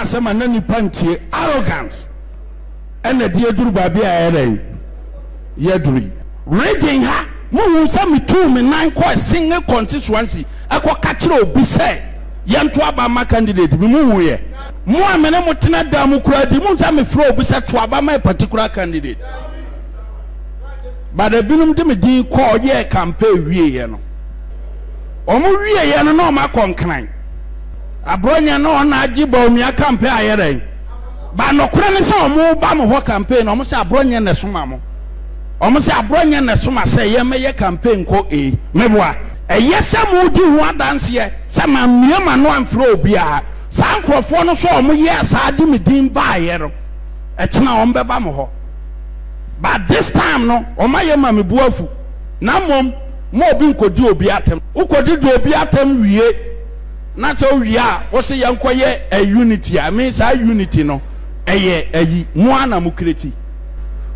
asema na nipa ntie arrogance ene de eduru baabi a ere yeduri region ha mo hu sa me tu me nan ko single constituency akọ ka kire obi say yento aba ma candidate bi mu huye mo amene mo tena da mu kura di mo sa me fro obi say to aba ma particular candidate but ebinum de me din ko ye campaign wie ye no omo wie ye no ma konkran abronya no na agiba omia campaign ayere ba no kura ne se omo ba mo ho campaign omo se abronya ne soma mo omo se abronya ne soma se ye meye campaign ko meboa yesa mo di ho adanse ye se ma miema no amfro obi a sa nkrofo no so omo ye asa di me din ba ayere etena omo be ba mo ho but this time no omaye ma me buafu na mom mo obi nkodi obi atem ukodi do obi atem wie na so wie a wo se yankoye a unity I mean sa unity no eye ayi mo ana mo kreti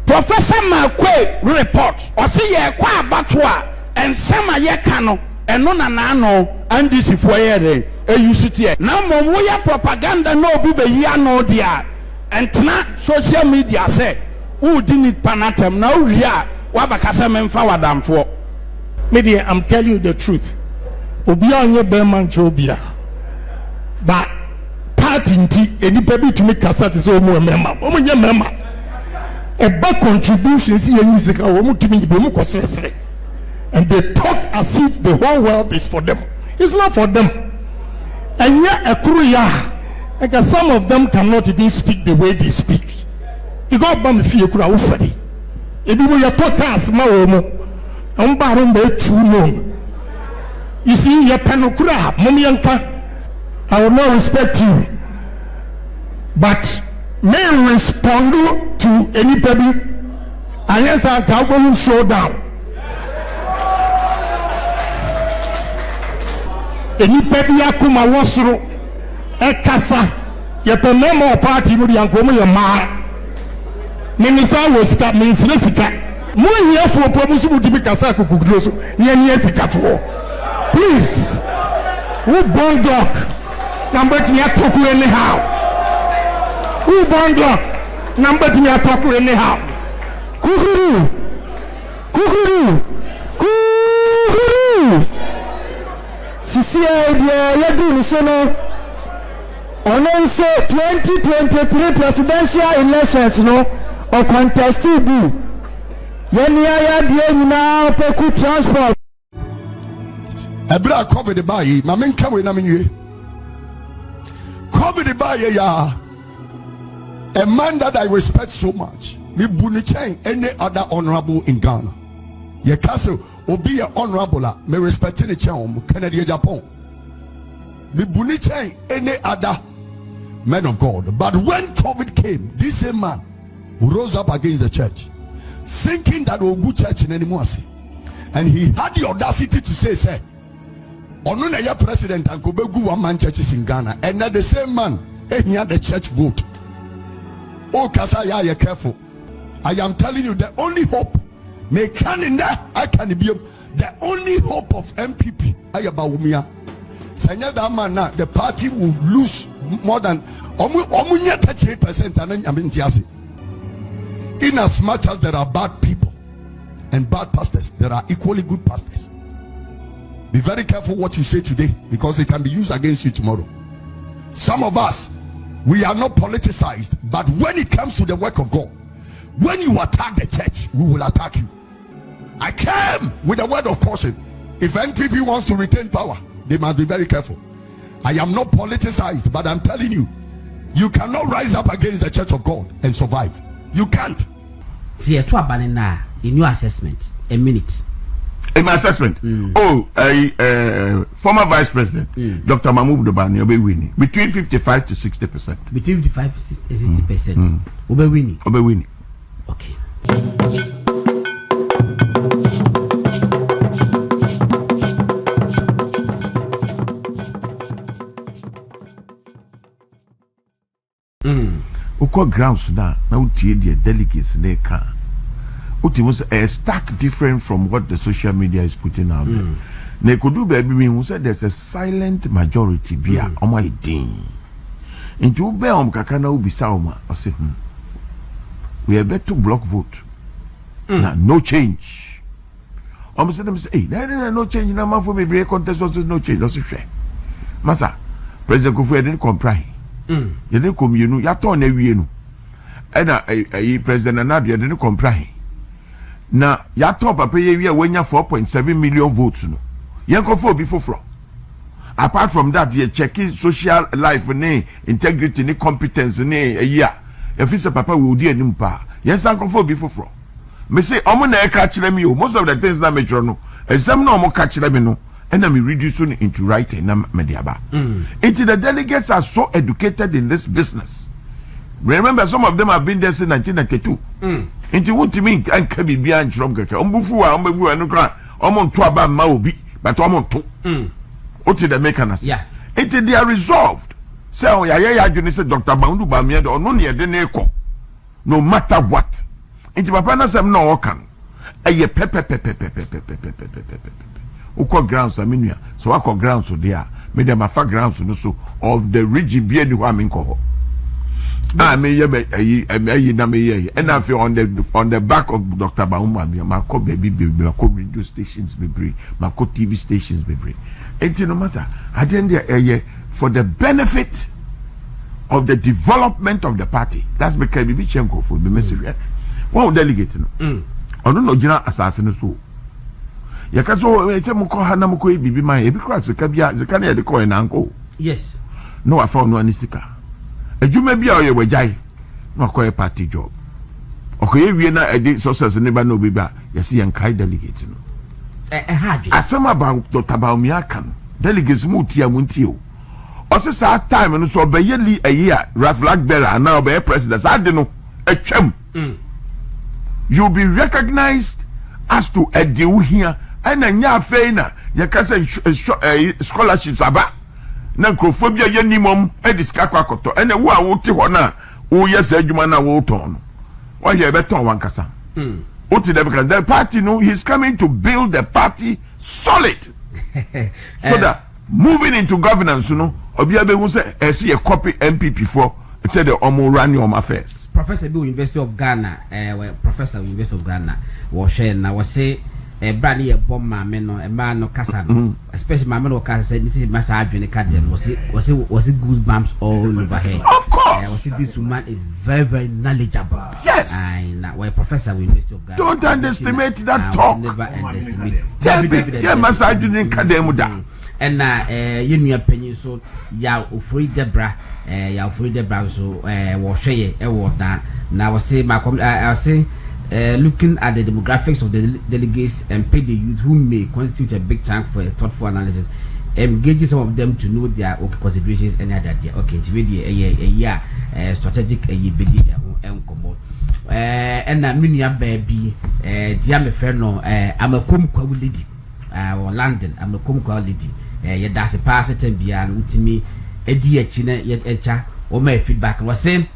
Professor Makwe report o se ye kwa abato a ensema ye ka no eno na no andisi fo ye re eyusutie na mom wo ya propaganda na obi be yi ano dia entna social media say who didn't panatem now we are wabakasa memfa wadamfo maybe I'm telling you the truth obia onye beman chobia but party nti enipa bi tumi kasa te so omo nye member e ba contributions yen sika omo tumi be mu kosresre and they talk as if the whole world is for them. It's not for them. And yet like some of them cannot even speak the way they speak. You go bam fie kura wo fadi ebi mo ya podcast ma wo mo on ba ro mba true no you see ya panokura mom yanka I will not respect you but may respond to anybody unless I can go show down anybody akuma wosoro e kasa ya pe memo party mu yanko mo ya ma Minisa was got means Lessica. More here for promotion to be Casako Kudroso, near Sicafo. Please, who born dog? Number to me a talk anyhow. Who born dog? Number to me a talk anyhow. Kukuru, Kukuru, Kukuru. Sisia, Yadu, Sono. On 2023 presidential elections, no. Or contested bill. Yenia de now peku transport. Ebra COVID by my main come with COVID by ya. A man that I respect so much. Me bunichain any other honorable in Ghana. Ye castle will be an honorable me respecting the channel Kennedy Japan. Me bunichain any other man of God. But when COVID came, this same man who rose up against the church, thinking that we good church in anymore, and he had the audacity to say, "Onuna ya president and Kobegu one man churches in Ghana," and that the same man, he had the church vote. Oh, Kasaya, you're careful. I am telling you, the only hope, may can in there, I can be the only hope of NPP. Ayabawumia. Sanya that man now, the party will lose more than 38%. And I mean, in as much as there are bad people and bad pastors, there are equally good pastors. Be very careful what you say today, because it can be used against you tomorrow. Some of us, we are not politicized, but when it comes to the work of God, when you attack the church, we will attack you. I came with a word of caution. If NPP wants to retain power, they must be very careful. I am not politicized, but I'm telling you, you cannot rise up against the church of God and survive. You can't. See, to abanina in your assessment, a minute. In my assessment, former Vice President Dr. Mahmoud Dobani will be winning between 55 to 60%. Between 55 to 60%. Will be winning. Will be winning. Okay. Uko grounds now tie the delegates they can. Uti was a stark different from what the social media is putting out there. Ne could do baby who said there's a silent majority bia on my ding. Into ube kakana ubisa oma. I say, we are better to block vote. Now, no change. Say, hey, no change. No for me break contest was no change. That's fair. Masa, President Kofi didn't comply. You didn't come, you know, yato ne we no. And President Anadu didn't comply. Now, yato papa ye when you 4.7 million votes no. Yanko for before from. Apart from that, you check social life, integrity, competence, If it's a papa will do any pa. Yes, Uncle for before from. Me say, I'm gonna catch them you. Most of the things that make no. And some no more catch them no. And then we reduce it into writing. Mediaba. Into the delegates are so educated in this business. Remember, some of them have been there since 1992. Into what you mean? And can be behind from Kaka. Umbufu, and cry. On to about Maobi, but I'm on two. What did they make us? Yeah. Into they are resolved. So, yeah, you said Dr. Bandu Bamia or no near the Neko. No matter what. Into Papa Nasam no can. A pepe. Uko grounds, I mean, so I call grounds so there. Made them a far grounds so of the rigid beard who am in coho. I may and I feel on the back of Dr. Bauma, my co baby, my co radio stations, baby, my co TV stations, baby. And no matter, I didn't for the benefit of the development of the party. That's because Bibi Chenko for the message. One delegate, I don't know, General Assassin. So, Yakaso, I tell Moko Hanamoko, Bibi, my epicras, the Kabia, the Kanya, the coin uncle. Yes. No, I found no anisika. And you may be our wajai, no quite a party job. Okay, we are not a date sources and never know Biba, you see, and Kai delegate. As some about Dr. Baumiakan, delegates Mutia Muntio. Also, sad time and so by yearly a year, Ralph Blackbeller and now by president. I don't know a chum. You'll be recognized as to a deal here, and a nya faina, Yakasa scholarships about Nancophobia Yanimum, a discapacoto, and a wa wotiwana, oh yes, a Jumana Woton. Why you better one casa? Because the party know he's coming to build the party solid. So that moving into governance, you know, Obiabe will say, I see a copy NPP for it said the Omo running on affairs. Professor Bill University of Ghana, Professor University of Ghana was sharing. I was say a brand new bomb man or a man or Cassan, especially my man or Cassan said this is massage in the academy. Was it goosebumps all over here? Of course. Was it this woman is very, very knowledgeable. Yes. And we're Professor University of Ghana. Don't underestimate that talk. Never underestimate. Yeah, massage in the academy. And you know, penny so ya ufuri Debra, so was share a word that now I say I say looking at the demographics of the delegates and pay the youth who may constitute a big chunk for a thoughtful analysis, engaging some of them to know their considerations and other day. Okay, it's really a strategic a big and combo. And I mean, ya baby, dear friend, I'm a cum lady, or London, I'm a cum lady. Yet that's a pass it and beyond with me a dear china yet echa or my feedback was saying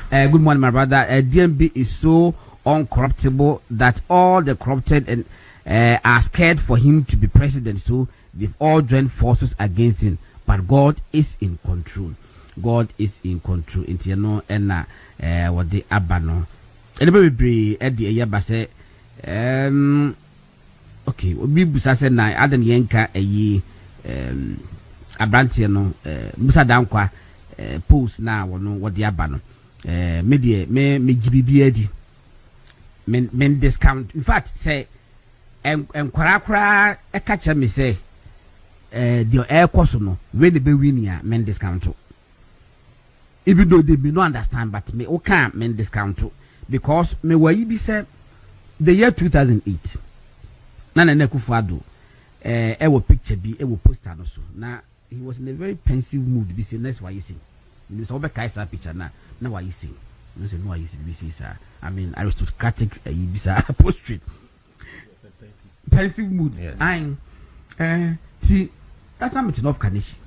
good morning my brother. DMB is so uncorruptible that all the corrupted and are scared for him to be president, so they've all joined forces against him, but God is in control. God is in control. Into you know and what the abano anybody be at the year say okay we busa say na adam yenka ayi abrantie no musa dankwa post na wono wode aba no media me GBB adi men discount in fact say enkwara e ka cha me say the air course no when the be win ya men discount even though they may not understand but me o can men discount because me wa yi bi say the year 2008 na Kufuado ewo picture bi ewo poster no so na he was in a very pensive mood be say that's why you see you know so be kai sa picture na why you see you say no why you see be say sir I mean aristocratic you be sir portrait pensive mood yes. See that's not enough kanishi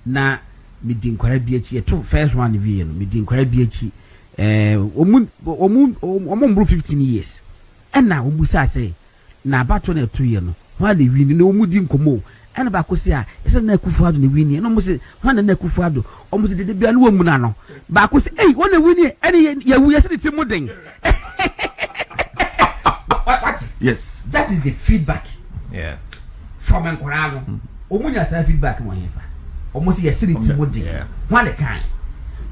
na me din kwara bi echi to first one we no me din kwara bi echi omun 15 years and na omusa say na about 22 years no while they win no mudi nkomo and back was here. It's a neck for the winning, and almost one neck for Ado, almost the Bian woman. Back was, hey, one a winning, any we are sitting mudding. What? Yes. That is the feedback. Yeah. From Ancorano. Omunya say feedback mo yefa. Almost ye sitting mudding. One a kind.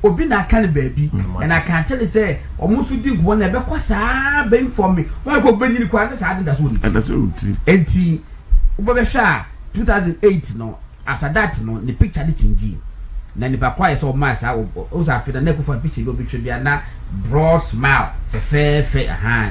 Obi na kind baby, and I can tell you say almost we think one ever kwasa ben for me. Why go ben ni kwa say that's what it. And that's what it. Enti ubabesha 2008 no after that no the picture dey change. Na ni pakwa is so mass o sa fe na neck for picture go betwe bia na broad smile fe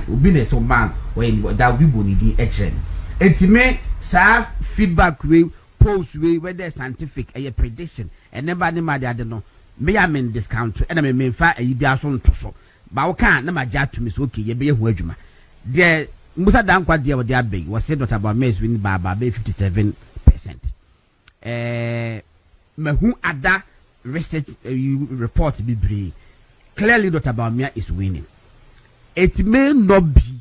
obi na so man when that we boni di echere. Enti me sa feedback we post we whether scientific a prediction and never ni ma dey no me am in discount and I me fa ayi bia so nto so ba wo kan na ma ja to me so okay ye be hu adwuma de musa dan kwa de wo de abeg wo say Dr. Bames win ba 57%. Mahu ada research report bibre clearly Dr. Baumia is winning. It may not be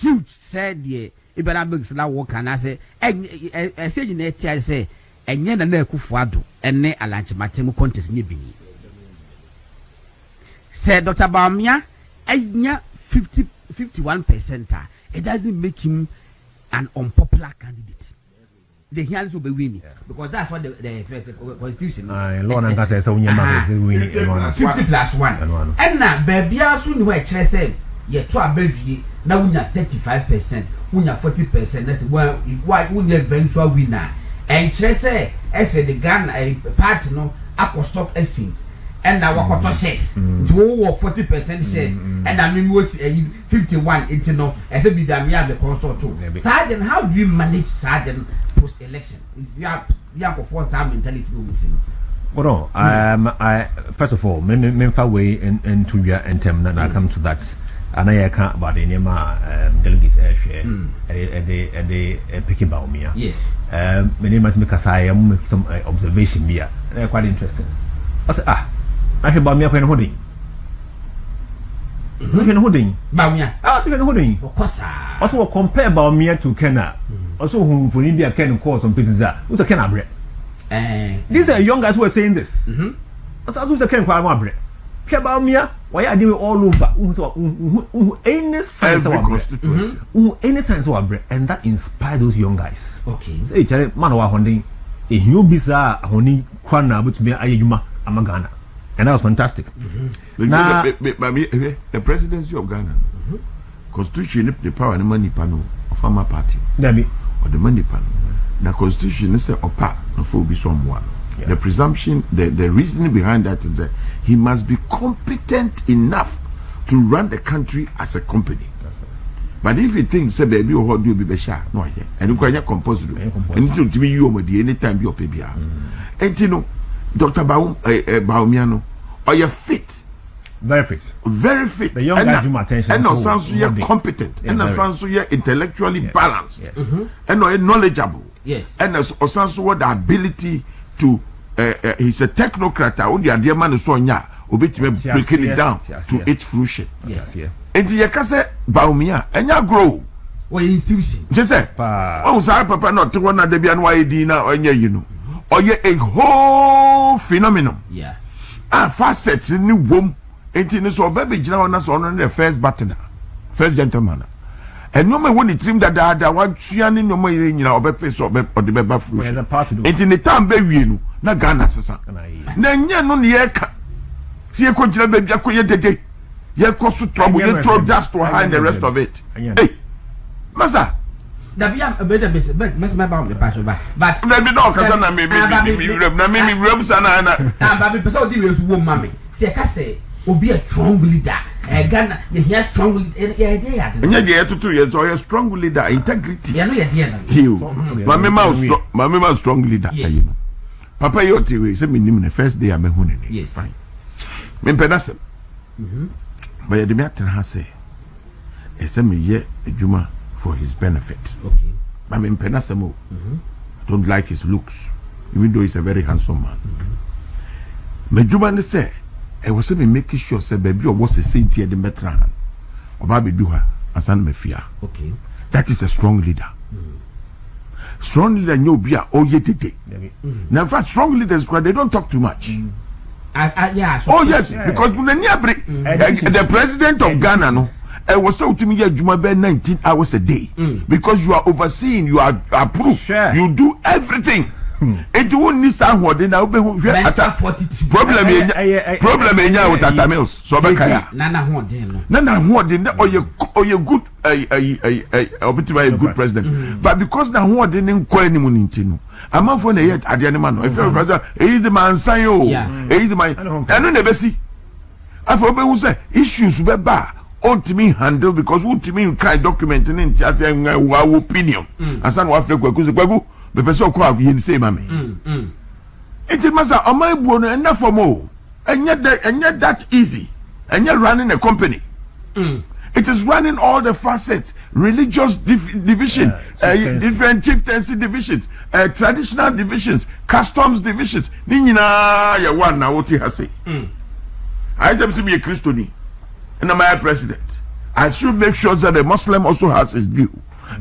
huge said the ibara big sala wo kan say say you na tia say enye na na Akufo-Addo ene alanche matemu contest ni bini. Say Dr. Baumia enya 51%. It doesn't make him an unpopular candidate. The hearings will be winning because that's what the first constitution. Law and Gas is winning 50+1. And now, baby, I soon where say, yet to a baby now we are 35%, we are 40%. That's why we eventual winner. And say, I said the gun a part no aqua stock exchange. And now what shares to 40% shares, and I mean was 51. It's no as a bit damn the consort too. Sergeant, how do you manage Sergeant post election? You have for time mentality. Well, I first of all, memfa way into your term that I come to that. And I can't about any delegates share and they picking about me. Yes. Many must make some observation here. They're quite interesting. I said, I hear about me when holding. When holding. Baumia. When holding. Of course. Also compare Baumia to Kenna. Also whom for India can call some pieces that who's a Kenna bread. These are young guys who are saying this. But I was a Ken Quama bread. Pierre Baumia, why are they all over? Any sense of constituency. Any sense of bread. And that inspired those young guys. Okay. Say, man, or holding a new bizarre honey quana, which be Ayuma Amagana. And that was fantastic. Now, the presidency of Ghana, constitution, the power and the money panel of our party, or the money panel. Now, constitution is a part of someone. The presumption, the reasoning behind that is that he must be competent enough to run the country as a company. But if he thinks, say, baby, or do be shy, no, and you can't compose it. And to be you anytime you're PBR. And you know, Dr. Baumiano, are you fit? Very fit. Very fit. The young guy drew my attention. And no sounds so you're competent. And no sounds so you're intellectually balanced. And no knowledgeable. Yes. And no sounds so the ability to he's a technocrat. Only a dear man is so young. Breaking it down to its fruition. Yes. And you can say Baumia and you grow. What institution? Just say, oh, sorry, Papa, not to one of the BNY now, or you know. Or ye a whole phenomenon. Yeah. Facets in new womb. 18 so baby general on the first button, first gentleman. And no man when it seemed that I want Chiani no more in your face or the baby fruit. There's a part to do. It's in the time baby, you know, not Ghana. Then you know, Yeka. See a contra baby, I could the day. You cause trouble, you throw dust to hide the rest of it. Hey, Massa. That be a better business, but must my bomb the patch but let me know, because I'm maybe rooms and Baby, so deals woman, mammy. See, I can say, will be a strong leader. A Ghana, you hear strong idea. And yet, 2 years, or a strong leader, integrity. Yeah, no, yeah, My mamma, strong leader. Papa, your TV, send me in the first day I'm a honey. Yes, fine. Mempenasem. But the matter has say, a semi year a Juma for his benefit. Okay. But Mempenasemo, don't like his looks, even though he's a very handsome man. Mejuma say, I was making sure, say, baby, or was a saint here the Metran, or Baby Duha, as an Mefia. Okay. That is a strong leader. strong leader nyobia oye today. Now in fact strong leaders they don't talk too much. Yeah, oh yes, because the president of Ghana no was so to me Juma 19 hours a day because you are overseeing, you are approved, you do everything. It won't need someone now problem with Tata Mills. So Nana or you good a good president. But because now who didn't call anyone in a man for the yet at the animal. If he's the man sign, he's the man. I don't never see. I for who say issues were bad. On to me handle because what to me kind documenting in just our opinion. And some of the the person called you say, Mammy. It's a matter of my bone and not for more. And yet that easy. And yet running a company. It is running all the facets, religious division, different chieftaincy divisions, traditional divisions, customs divisions. Nina, ya one now what he has say. I say to be a Christian, and I'm a president. I should make sure that the Muslim also has his due.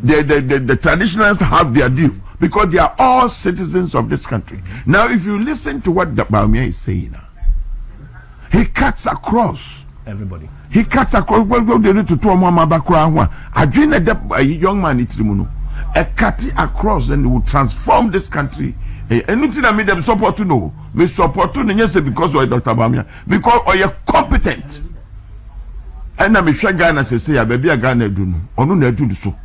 The traditionalists have their due because they are all citizens of this country. Now, if you listen to what Baumia is saying, he cuts across everybody. He cuts across. Well, they need to do I dream a young man a cut across and will transform this country. Anything that made them support to know, we support to yes because of Dr. Baumia because you're competent. And I'm sure Ghana say, "I baby a Ghana do no, or no do so."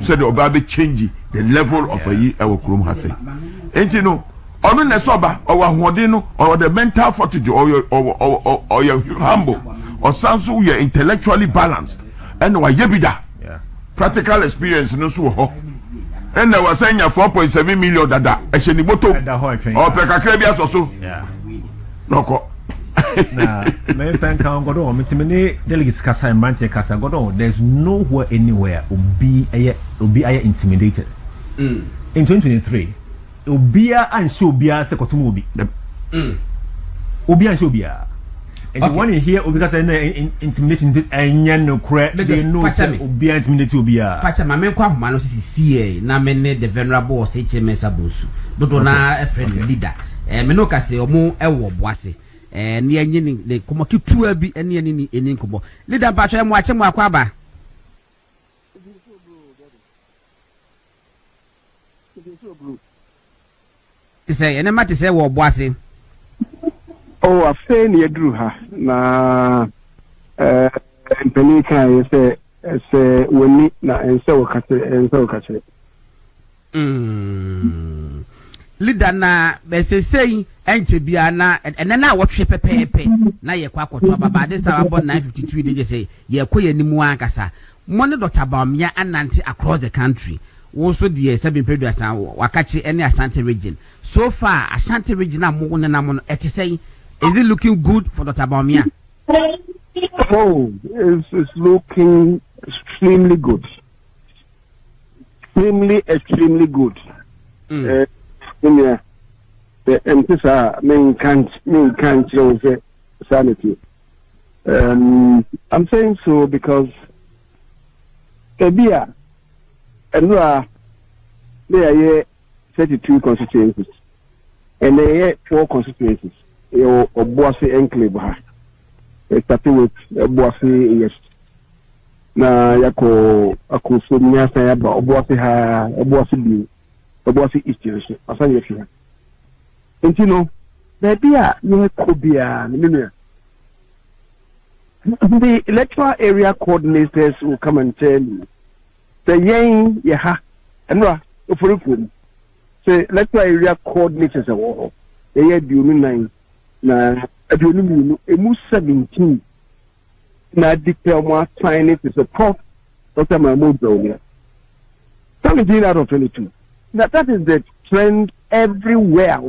So the Obabe change the level of a year our Chrome has said. And you know, or no Nesoba or Wadino or the mental fortitude or you're humble or sounds so you're intellectually balanced and or yebida. Practical experience no so ho. And I was saying 4.7 million dada. Esheniboto or Pekakrebias or so. No. Now, my friend can't go on. Delegates Kasa and Manchester Kasa go on. There's nowhere anywhere will be intimidated. In 2023, Ubia and Shobia Sekotumobi. Ubia and Shobia. And the one in here, because intimidation and no credit, they know Ubia intimidated Ubia. Facha, my man, Manos is CA, Namene, the venerable HMS Abusu, but a friend leader. Menoka say, Omo, Ewo Boise. And the engine the Komaki 2 and any incomo. Leader Pacha and watch him Wakwaba. To say, and a matter say, well, Boise. Oh, a fair near drew her. Na Penica say, when meet na and so catch it. Leader na bese say enche bia na na wotwe pepepe na ye kwa koto baba this time about 952 they just say ye koye nimu ankasa money Dr. Baumia ananti across the country also the 7 previous wakachi any Ashanti region so far Ashanti region na mo na mo et say is it looking good for Dr. Baumia? Oh, it's looking extremely good. Extremely good. The emphasis main can't say sanity. I'm saying so because Kabia and there are 32 constituencies and there are 4 constituencies. Obuasi enclave starting with Obuasi yes. Na yako akusumia sa yaba Obuasi B. Obuasi East Jersey, Asan Yefia. And you know, the electoral area coordinators will come and tell you, the yang, yaha, and Ufurukum. Say, electoral area coordinators are all. They are doing 9, na, a 17. Na declare more sign it is a prof, Dr. Mahmoud Brownia. 17 out of 22. Now that is the trend everywhere.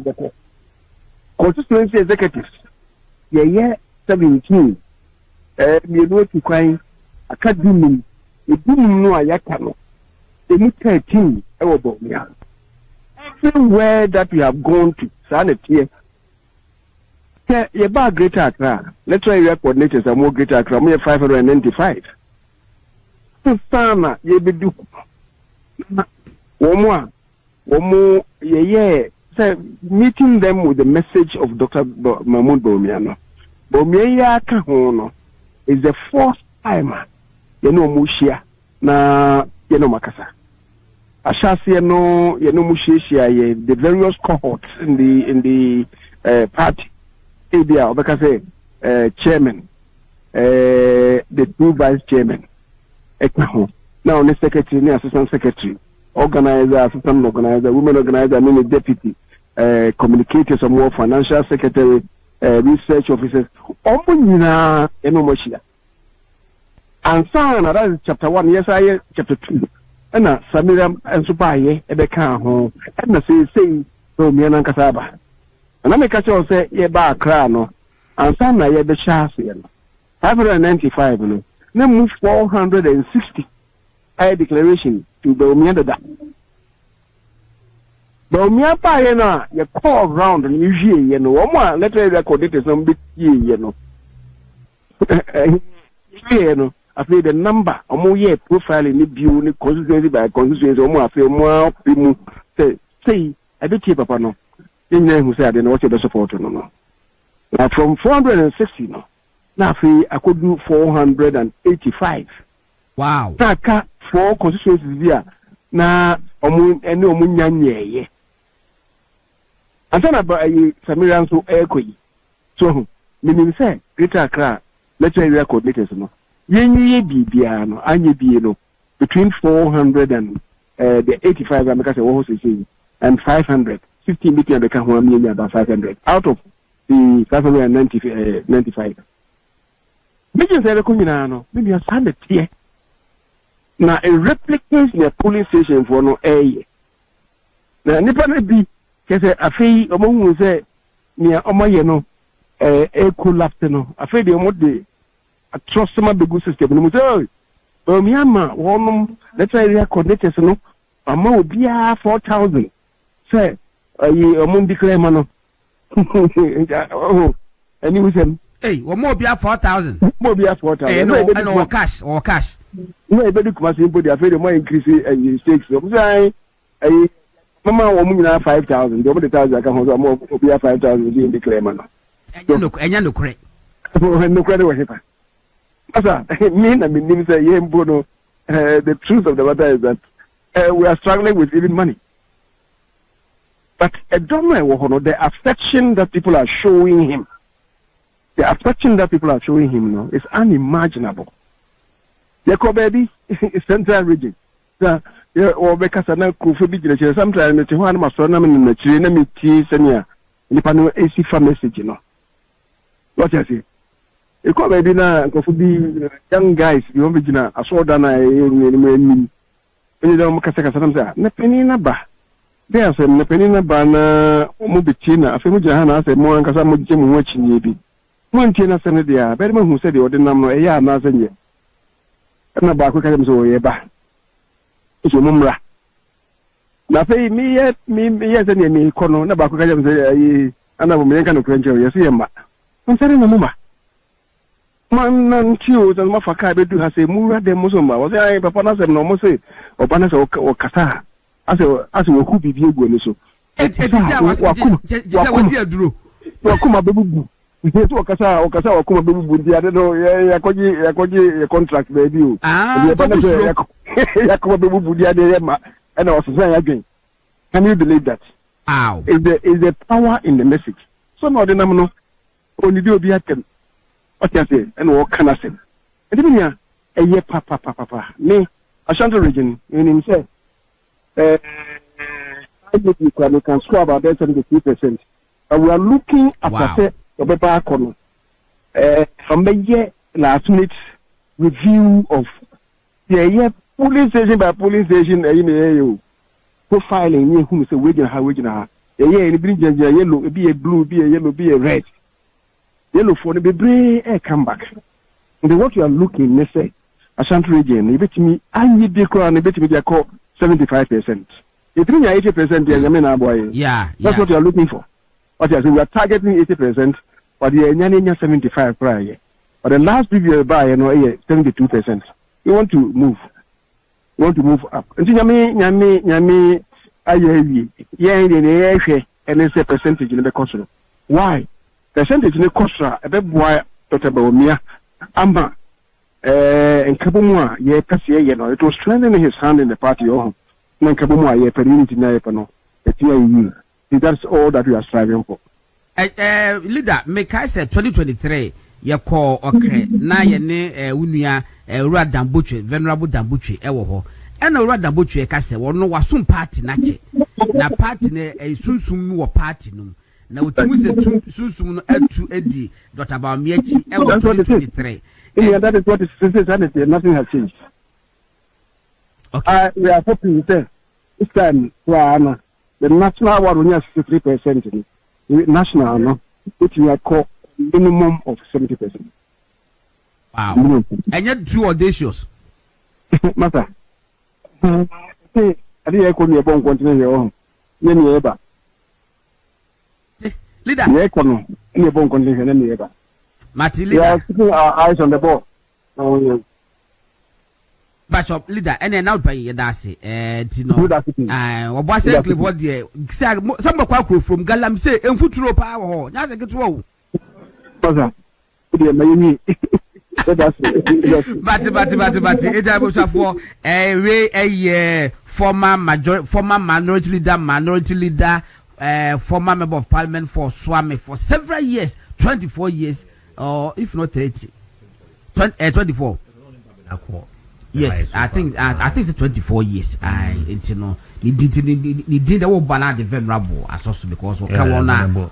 Constituency executives, 17. You know to cry academy. You didn't know Ayeka no. They need 13. Everywhere that we have gone to, sanity. You buy Greater Accra. Let's try your coordinators are more Greater Accra. We have 595. So, Sama, you be do one more. Omo say meeting them with the message of Dr. Mahmoud Bawumia. Bawumia ka ho no is the first time mushia na makasa. Ashasi mushia the various cohorts in the party. Area because chairman, the two vice chairman. Now the secretary, the assistant secretary, organizer, assistant organizer, women organizer, and the deputy, communicators, some more financial secretary, research officers. Omunina enomoshia. And so that is chapter 1. Yes, I chapter 2. And Samira and Supaye ebeka ho. And say so me na kasaba. And I make a show say ye ba kra no. And so na ye be chance 595 no. Na move 460. A declaration to Bawumia that. Bawumia pa ye na ye call round and you hear ye no. Omo letter record it some bit ye no. Ye no. I say the number omo ye profile ni view ni constituency by constituency omo afi omo pimu say I be cheap papa no. Then who said no what you support no. Now from 460 no. Now I could do 485. Wow. Taka 4 constituencies there. Na omu eni omu nyanye. Ansana ba Samira nso ekoi. So meaning say Greater Accra let's say coordinators no. Yenye bibia no anye bie no between 400 and the 85 America say what say and 500 15 meter become one about 500 out of the 595. Because they come in no, maybe a standard here. Now a replicate the police station for no air. Now nipa na bi kese afei omo say nia omo ye no collapse no afei de omo de trust my big system no say Bawumia wonum let's say area coordinators no ama obia 4,000 say omo declare no oh any we say hey we more be 4,000 more be 4,000 no cash no e be do kuma simple dey afraid more increase stakes so say mama omo nyina 5,000 the omo the 1,000 aka ho so omo be 5,000 dey declare no enya no kure no kure we hepa asa me na me nim say yembo no the truth of the matter is that we are struggling with even money. But I don't know the affection that people are showing him. The affection that people are showing him now is unimaginable. The Kobebi is central region. Or because I know Kufubi, sometimes it's one of my son in the China meet senior. Nipano AC for message, you know. What I say? The Kobebi na Kufubi young guys, you know, I saw that when you don't Kasaka Samsa, Nepenina Ba. There's a Nepenina Bana Mubitina, a family Jahana, said more and Casamu Jim watching ye be. One Tina Senadia, Bedman who said the ordinary a ya Nazanya. And about Kakazo Yeba. It's your mumra. Now pay me yet, me yes, and me, Cono, Nabakakam say, and I will make a credential, yes, Yama. I'm saying, Mama. Man and Chews and Mafaka do has a Mura de Musuma, was I, Papanas and Nomose, or Panas or Kata. As a who be you going so. It is what you drew. Wakuma Bebu. We say to Okasa or Kuma Bebu, I don't know, Yakoji contract baby. Yakuma Bebu, and I was saying again. Can you believe that? Ow. Is the power in the message. Some of the nominal only do be at them. What can I say? And what can I say? And even here, a year papa. Me, Ashanti region, in himself. We can score about 73%. And we are looking at the paper corner. From the year last minute review of the year police station by police station profiling whom is a wager how a year yellow, be a blue, be a yellow, be a red. Yellow for the baby come back. And what you are looking, they say, Ashanti region, you bet me, I need the crown, you bet me they call 75%. If you 80%, yeah, that's what you are looking for. What you we are targeting 80%, but the Nyanya 75 prior. But the last review by 72%. You want to move. You want to move up. And Nyami aye and it's a percentage in the cost. Why? Percentage in the cost a bit boy Dr. Baumia Amba and Kabumwa, ye Cassia, it was strengthening his hand in the party. Oh, no Kabumwa, ye Perinity Naipano, that's all that we are striving for. Leader, make I say 2023, you call okay, na ye ne Unia, Rad Dambuche, Venerable Dambuche, Ewo. And a rather butcher case or no was some party nache. Na party ne a soon war party no. Now to miss a soon to Eddie, Dr. Bamiachi, 2023. That is what is sanity, nothing has changed. Okay. We are hoping that this time, the national award will have 53%. National, no, which we are called minimum of 70%. Wow. And yet, too audacious. Matter. I didn't call me a bone continue. Leader, any bone continue, any ever. Marty, we are keeping our eyes on the ball. Oh, but your leader, and then out by your dassy, or was exactly what the some quack from Galam say, and Futuro power, that's a good one. But it's a for a former minority leader, former member of parliament for Swami for several years, 24 years, or if not 30, 24. Yes, I think it's 24 years. I know. He did the whole banner the venerable as also because we come on more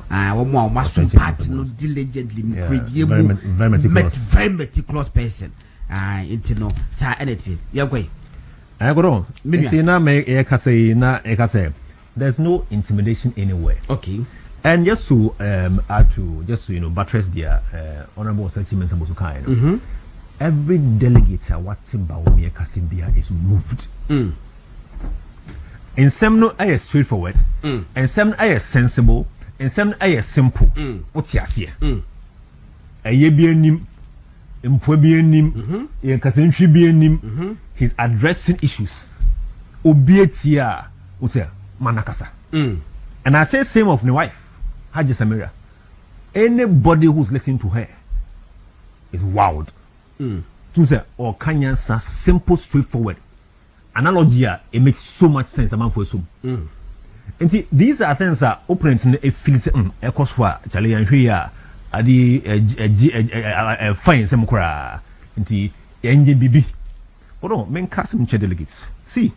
must part no diligently very meticulous person. Know sir anything. Yeah, way. I go on. See now Ayeka say there's no intimidation anywhere. Okay. And just to add to buttress their honorable sentiments about Sukai. Every delegate watching Baumia Kasibia is moved. In some no I straightforward, and some I sensible, and some I simple. What's here? A ye be a nim, impobe nim, a cousin should be a nim. He's addressing issues. Obietia, what's here? Manakasa. And I say same of my wife, Haji Samira. Anybody who's listening to her is wild. To say or Kanyansa simple, straightforward analogy. It makes so much sense among for some. And see, these are things that opponents in a feels a cost for Charlie and here at the fine some cra into NJBB. But no, men cast some delegates. See,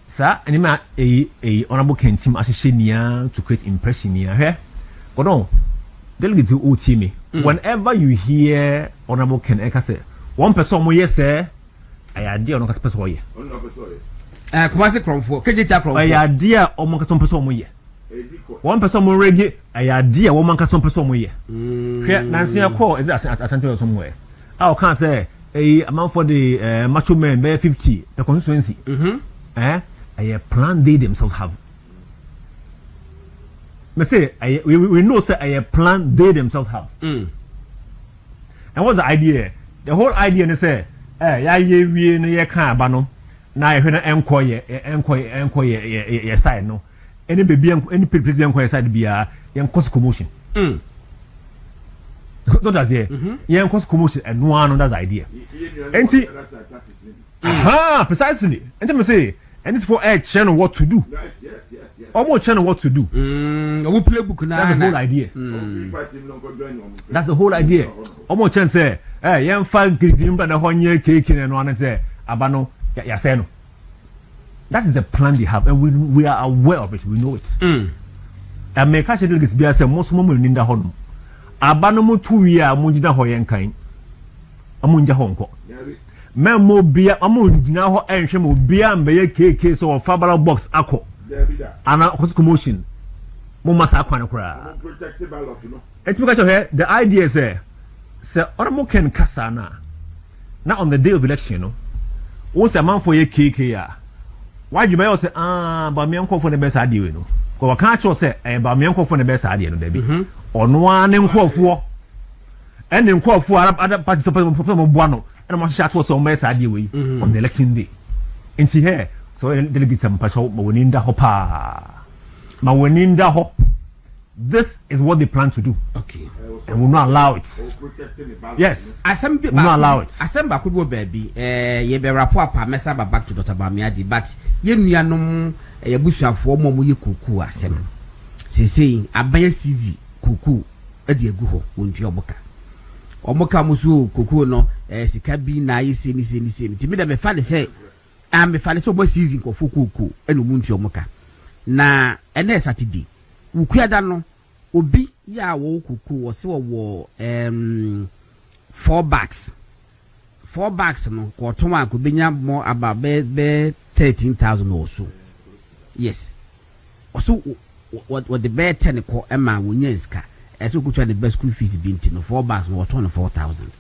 sir, and a honorable Ken team association to create impression near her. But no. Delegates who me. Whenever you hear Honorable Ken Ayeka say, one person more yes, sir, I idea on a person way. Kumasi Cromford, KJ Cromford. I idea on one person more. One person more ready, I idea one person more. Nancy, a call is Ashanti somewhere. I can't say a amount for the macho men, bear 50, the constituency. I plan they themselves have. Me say we know say a plan they themselves have. And what's the idea? The whole idea is say we no can bano na ehwe na enkoye side no any baby any president enkoye side bia yen cause commotion. So that's here. Yen cause commotion and no one that's the idea. And see precisely. And me say and it's for a channel what to do. Yes. Almost channel what to do. We play book now. That's the whole idea. That's the whole idea. Almost chance say, young fan giving by the honey cake and one and say, Abano, Yaseno. That is the plan they have, and we are aware of it. We know it. And make us delegates be as a most moment in the home. Abano 2 year Munja Hoyan kind. Amunja Honko. Memo beer Amunja and Shemo beer and be a cake or Fabala box ako. And what's commotion? Mumasa Quanacra. It's because of her. The idea is Sir Oromoken Kasana. Now on the day of election, no. What's a man for your cake here? Why you may also say, but me uncle for the best idea, you know. Because I can't say, but me uncle for the best idea, no, baby. On one and call for. And then call for other participants of Buano. And I must chat was on best idea on the election day. And see here. so delegate some passion mawoninda hopa mawoninda ho. This is what they plan to do. Okay. And will not allow it. Yes. Will not allow it. Asemba could go baby. Ye be rapport pa mesa back to Dr. Bamiadi, but ye nuanom ye busha for mo ye kuku asem. Say abaya sizi kuku edi egu ho wontu oboka. Omoka musu kuku no sika bi na ye se ni timi da me fa de say am me fa de so bo sizi nkofo kuku enu muntu omoka. Na ene Saturday wukuada no obi ya wo kuku wo se wo 4 bags no ko to ma ko benya more about be 13,000 or so. Yes, also what the bear 10 ko ema wonya iska eso ku twa the best school fees binti no 4 bags no 4,000.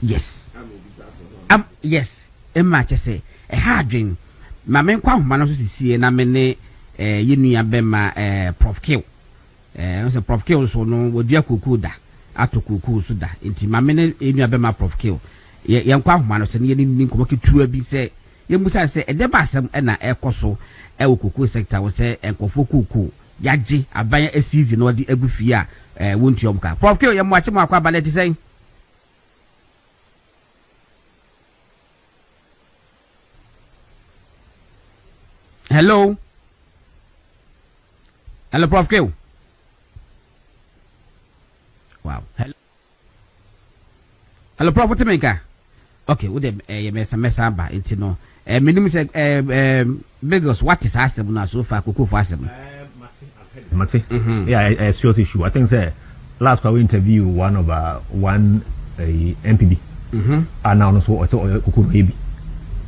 Yes, yes, ema che say e ha adwen ma men kwa homa no so sisie na me ne yenua bema Prof Kill so Prof Kill so no wodua kuku da ato kuku so da enti ma me ne yenua bema Prof Kill ye kwa homa no se ne ni nkomo ketua bi se ye musa se ede ba asem na ekoso wo kuku sector wo se enkofo kuku yaje aban asizi no de agufi a wontu omka Prof Kill ye mo ache mo akwa baleti say hello Prof Kill. Wow. Hello Prof, what make? Okay, we dey mesa ba enti no. Minimum say Bigos what is asem na so far kuku for asem. Mate. Yeah, a serious issue. I think say last we interview one NPP. And now so kuku baby.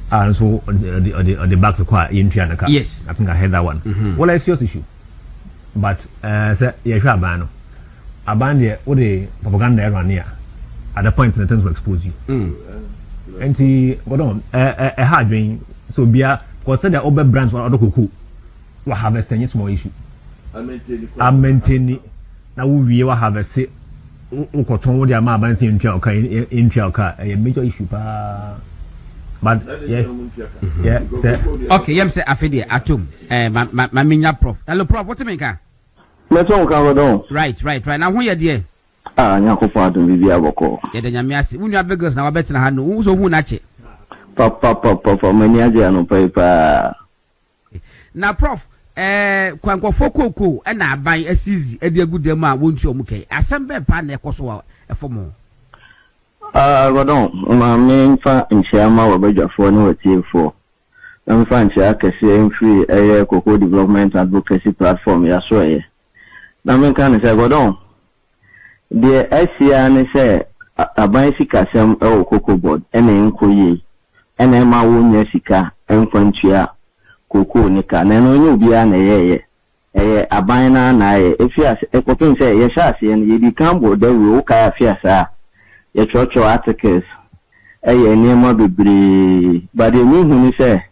And so the bags are quite in Trianaka. Yes. I think I heard that one. Well, a serious issue. But say yeah, sure ban. Aban there, all the propaganda around here at the point in the terms will expose you. And see, but on a hard drain. So be a consider other brands or other cuckoo. What have a serious small issue. I maintain it. Now we will have a say. Ukoton with your ma bansi in Chalka, a major issue. But yeah, okay, yam say afedi atom. My minya Prof. Hello Prof, what make? Let's all cover down. Right. Now who you there? Nyakofa adum bibi aboko. Ye de nyame ase. Wunu Bigos na wabetena ha no. Wo so hu na che. Papa mani age anu pa. Na Prof, kwankofo koko na aban asizi edi agudem a wontu omukei. Asembe pa na ekoso efomo. Rodon, ma menfa nchiama wabadwafo ne watiefo. Menfa nchia kese free Cocoa Development Advocacy Platform ya so ye. Na menka ne say Rodon. The SCA ne say aban sika sem Cocoa Board ene nkoye. Ene ma wonya sika enkwantua Cocoa nika. Na no nyu bia na ye. Aban na ye. Efia ekopin say ye sha ase ne ye di kambo da we uka afia sa. Ye church articles nema bebre but the mean say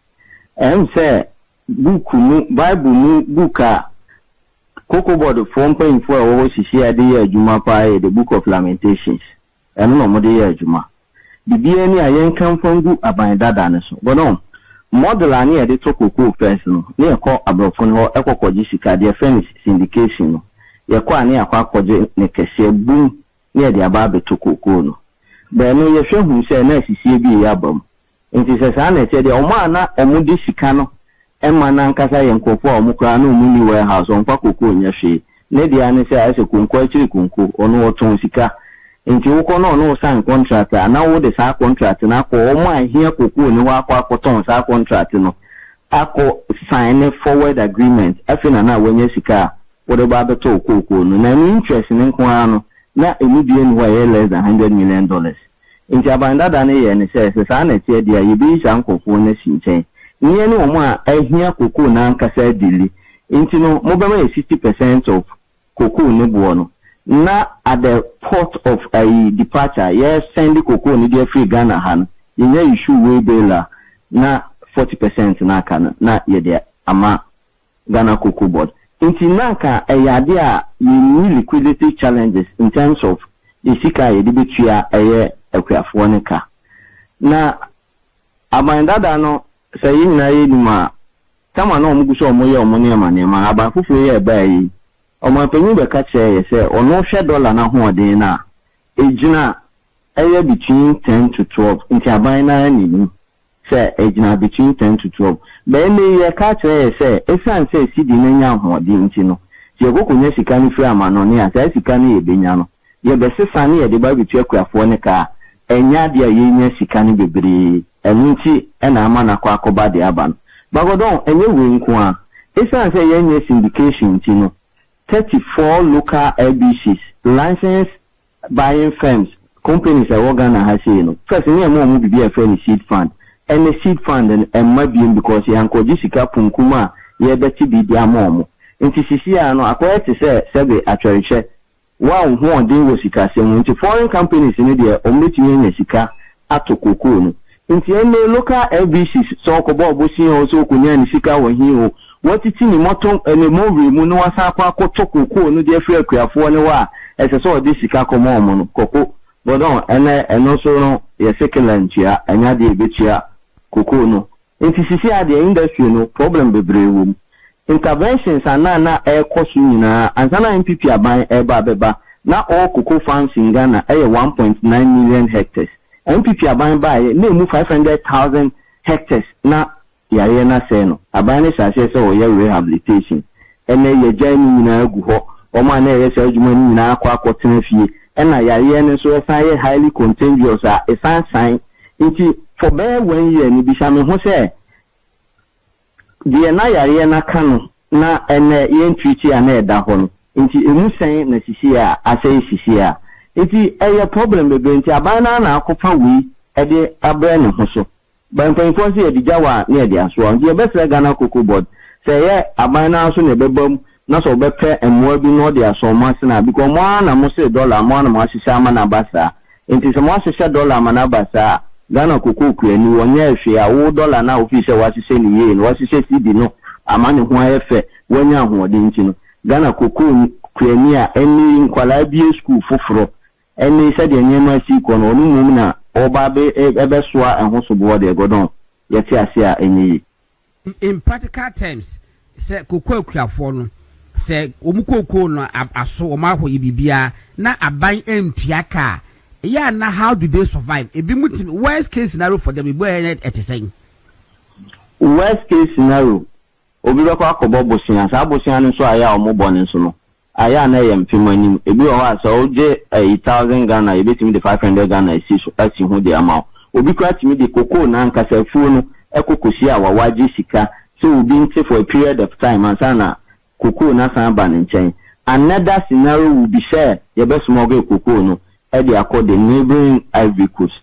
say book mu Bible mu booka Cocoa Board 4.4 owo sisi ade ye adwuma pa the Book of Lamentations no mo de ye adwuma bibia ni ayen kan fangu aban dada ne so but no model ani e de to Cocoa first no ne e ko abrofo no ekokoji sika de fence syndication no ye ko ani akwakoje ne kese boom near the ababe to Cocoa no. But no, you show who say na sisi bi yabam. Nti se sa na che de o ma na o mu di sika no. E ma na nkasa ye nkofo o mu kra na o mu ni warehouse on kwa Cocoa nya hwe. Ne dia ne se ase kunko akiri kunko ono oton sika. Nti wo ko no no sign contract na wo de sa contract na ko o ma hia Cocoa ni wa kwa akoton sa contract no. Ako sign forward agreement. Afina na wanya sika wo de ba beto Cocoa no. Na interest ni nko ano. Na immediate way less than $100 million. Inti abanda da ne ye ne se sa na tie dia ye bi sha nkofo na sinchen. Nye ne omo a ahia Cocoa na nkasa dili. Inti no mo be ma 60% of Cocoa ne bo no. Na at the port of a departure, yes, send the Cocoa ni dia free Ghana han. Ye issue way bela na 40% na kana na ye dia ama Ghana Cocoa Board. Inti nanka eyade a you liquidity challenges in terms of isika ye dibetua eye akuafo ne ka na abandada no saying na yeduma sama na omugu so omoye omone ma aba fufu ye ba yi omo panyin be ka che say ono hwe dollar na ho odin na ejina area between 10 to 12 inti aban na ni say ejina between 10 to 12 then ye ka che say esan say sidi na nya ho odin nti no ye go konya sika ni free amano ne asa sika ni ye benya no ye be sesa ni ye de ba bitu akuafo ne ka enya de ye nya sika ni bebre enunti na ama na kwa akoba de aba no bagodon enye we nko a esan say ye nya syndication nti no 34 local LBCs licensed buying firms companies are Ghana has no first near more be a friend seed fund and the seed fund and might be because yanko jisika punkuma ye beti bi dia mom nti sisia no akwai te say sebe atweriche wow ho odin wo sika sem nti foreign companies ni de omletimi nya sika atokoko no nti ene local LBCs so ko bo bosi ho so kunya ni sika wo hi ho watiti ni motom ene mo mu no wasa akwa kotokoko no de afri akuafo ne wa ese so de sika komo mo no koko bodon eno so no ye sekelant ya anya de betia koko no nti sisi ade industry no problem bebre wo interventions na kosu nyina ansana NPP aban eba na all cocoa farms in Ghana 1.9 million hectares NPP aban ba na mu 500,000 hectares na yare na say no aban ne sase so ye rehabilitation ene ye jani nyina agu ho o ma na ye se adwuma nyina akwa akotena fie ena yare ne so say highly contagious a sign nti for bear 1 year ni bi me ho say die na yare na kanu na ene yen twiti ana eda ho no nti emu sen na sisi a asai sisi a nti eye problem be nti abana na akofa wi ede abre ne ho so ban pan fo se edija wa na ede aso nti e be fre Ghana Cocoa Board say ye abana so na bebam na so be pe emwa bi no de aso ma se na because mo na mo se dollar mo na mo asisa ama na basa nti se mo asisa dollar ama na basa Ghana Cocoa kuani wonye ahwe a wo dollar na ofisi wa asise ni ye no asise CD no amane ho ayefe wanya ho ode nti no Ghana Cocoa kuani a eni nkwala bi school foforo eni se de nyema si ko no onu mum na oba be ebe soa ehho so bo de godon yeti ase a enyi in practical terms se cocoa akuafo no se omukoko no aso o ma ho yibibia na aban empiaka yeah, now how do they survive? It be worst case scenario for them. At saying worst case scenario. Obi ba kwa ko bobosia sa bosia no so aya o mo bone so no aya na ye mpimani ebi o ha so oje 1000 Ghana e betimi de 500 Ghana isi so ati hu de ama obi kwa timi de koko na nkasa fuo no ekokosi a wawaje sika so obi nti for a period of time ansana koko na san ba ne nchen. Another scenario would be share ye be smoke koko no e de akọ the neighboring Ivory Coast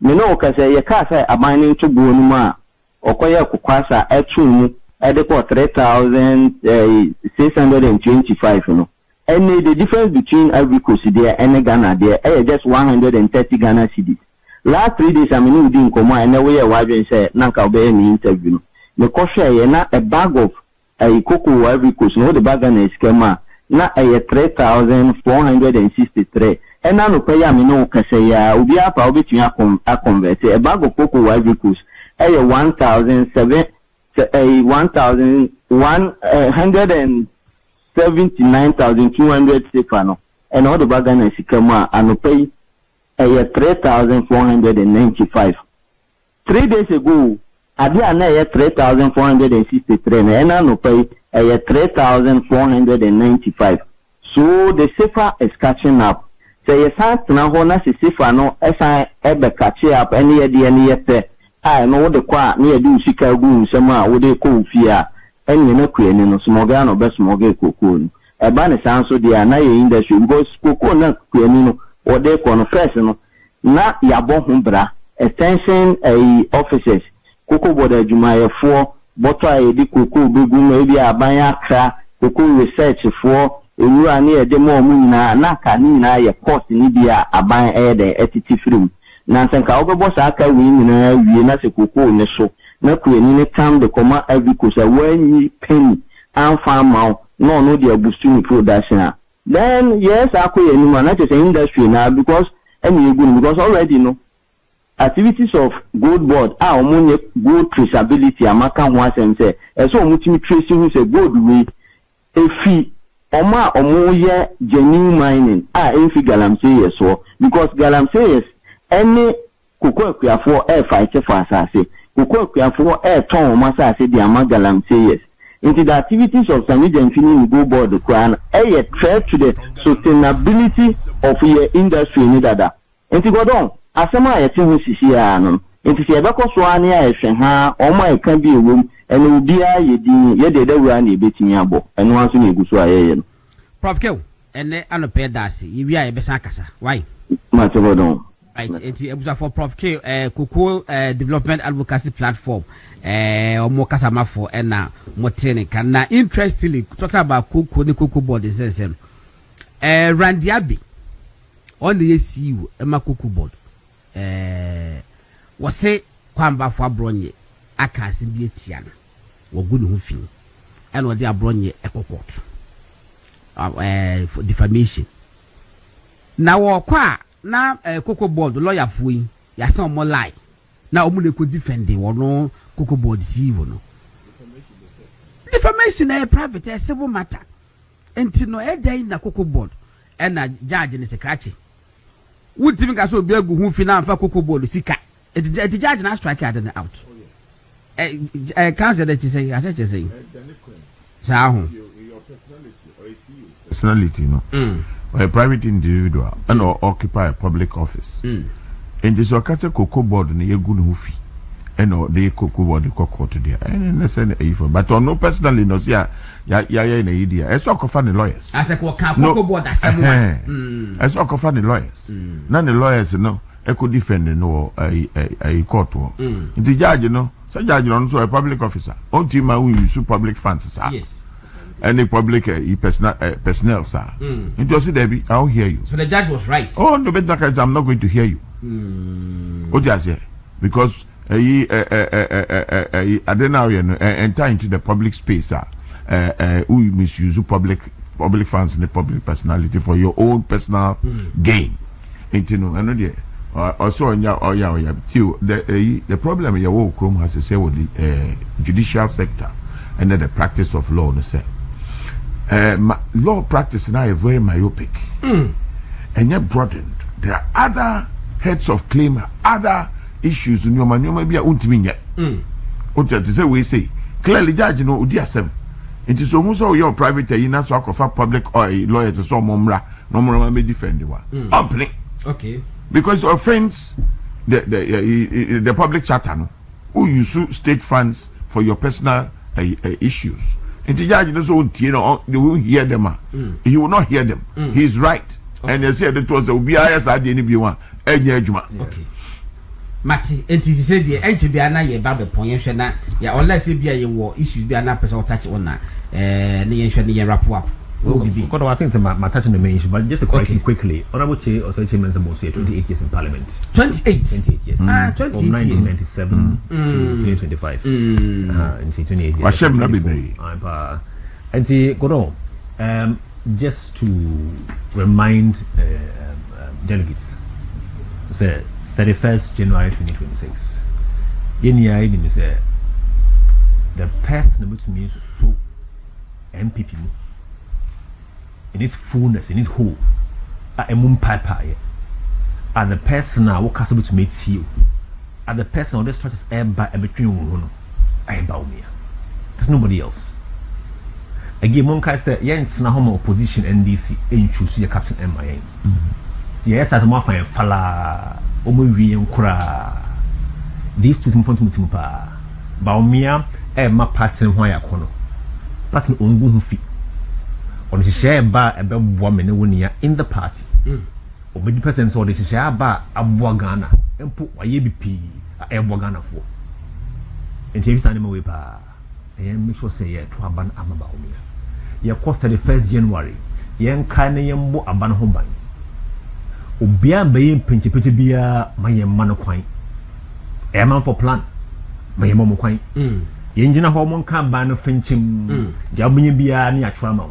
me no ka say ye ka say abanin to bo no ma okoye kokwasa etu mu ede ko 3,625 no and the difference between Ivory Coast there and Ghana there just 130 Ghana cedis. Last 3 days I mean we didn't come and we are wide say nanka be any interview no me ko share na a bag of cocoa Ivory Coast no the bag na schema na 3,463 and now no pay me no ka say ya obi apa obetumi convert a bag of cocoa Ivory Coast 179,200 sefa no and all the bag na sikama and pay 3,495. 3 days ago adia na 3,463 and now pay 3,495. So the sefa is catching up. Say yes na ho na sefa no esa ebe catch up any ye pe I know the kwa near do Chicago, some would they call fear, and you know, queen in a smogan or best smoggy cocoon. A banner sounds so the anaya industry goes cocoon, queen, or they confess, not Yabon Humbra, extension officers, cocoa border Jumaya 4, bottle a cocoa, big maybe a bayaka, cocoa research for. You are near the more moona, naka nina, your cost in India, a buy air the etiti film. Nansanka obobo saka win na wie na se koko ne so na kuani ne kam de koma Ivory Coast wanyi penny and farm no the boosting production. Then yes akoye ni man na say industry na because any good because already no activities of gold board omo gold traceability amaka ho asem say so omo timi trace who say gold we efi omo ye genuine mining enfi galamsey so because galamsey any koko akuafo fight for asase koko akuafo ton omo asase di ama galamsey into the activities of some Infinity Go Board Kwan a threat to the sustainability of your industry in Dada. Into Godon, Asama, I think we see here. Into Siabaco Swania, Shanha, or my can be a room, and will be a yet the run a bit nearbo, and once in a good Prof. Kill, and then unpaid Darcy, you are a Besakasa. Why? Much of Godon. Right, it's for Prof. K. Cocoa Development Advocacy Platform. Or more Kasama for and now more technical. Now, interestingly, talking about cocoa board is Randiabi on the ACU, Emma cocoa board. Was say Kwamba for Bronye, Aka Simbi Tiana, or good hoofing, and what they are Bronye Echo Court for defamation. Now, now cocoa board, lawyer fooing, ya some more lie. Now, Omune could defend the or no cocoa board zero. No defamation a private, a civil matter. And to know a day in the cocoa board and a judge in the secretary. Would think I saw be a good who finance for cocoa board, Sika. The judge and I strike out and out. I can't say that you say, as I say. So, personality, no, or a private individual, and or occupy a public office. And this was a cocoa board in a good hoofy, and or the cocoa board the cocoa to there. And I said, but on no personally, no, yeah, in the idea. I saw the lawyers. As a cocoa board, I saw the lawyers. None the lawyers, no, I could defend no a court war. The judge, you know, such judge, also a public officer. On team, who use public funds, sir. Yes. Any public personnel, sir. It was Debbie, I'll hear you. So the judge was right. Oh, no, but I'm not going to hear you. What just say? Because I don't know, enter into the public space, who misuse public funds and the public personality for your own personal gain. Into no, I know there. Also, the problem your whole Chrome has to say with the judicial sector and then the practice of law. Law practice now is very myopic and yet broadened. There are other heads of claim, other issues in your man, you may be a untimin. What to say, we say clearly, judge, you know, dear Sam. It is almost all your private, you know, so of public or lawyers, so Momra, no more may defend the one. Opening, okay, because it offends the public charter, who you sue state funds for your personal issues. And the judge doesn't, you know, they will hear them. He will not hear them. He is right. Okay. And they said it was the BIS at the NPP. Okay. Mati, and he said the NPP ye about the point, yeah, unless it be a war issues be an person touch on that, the wrap up. I think my touch on the main issue, but just a question quickly. Honorable Chair or Chairman Zamosi, 28 years in Parliament. 28 years. From 1997 to 2025. And say 28 years. And see, go on. Just to remind delegates, say 31st January 2026. In say the person which means so NPP in its fullness, in its whole, a moon piper, and the person I will cast to meet you, and the person on this church is air by a between I bow me. There's nobody else. Again, Monka said, Yens na home opposition NDC, and choose your captain MIA. Yes, as a mafia fala, Omovi and Kura. These two things to Mutimpa. Baumia, my pattern, why I corner. Pattern on good feet. On the share bar a bad woman in the party. Or many persons or the share bar a Bwagana and put a YBP a Bwagana for. And James Animal Whipper. And make sure say, yeah, to a ban Amabaumia. Your 31st January, young Kanayambo a ban hoban. Ubia baying pinchipity beer, my man quine. A man for plan, my momo quine. Engine a hormone can ban of finching, Jabby beer near trauma.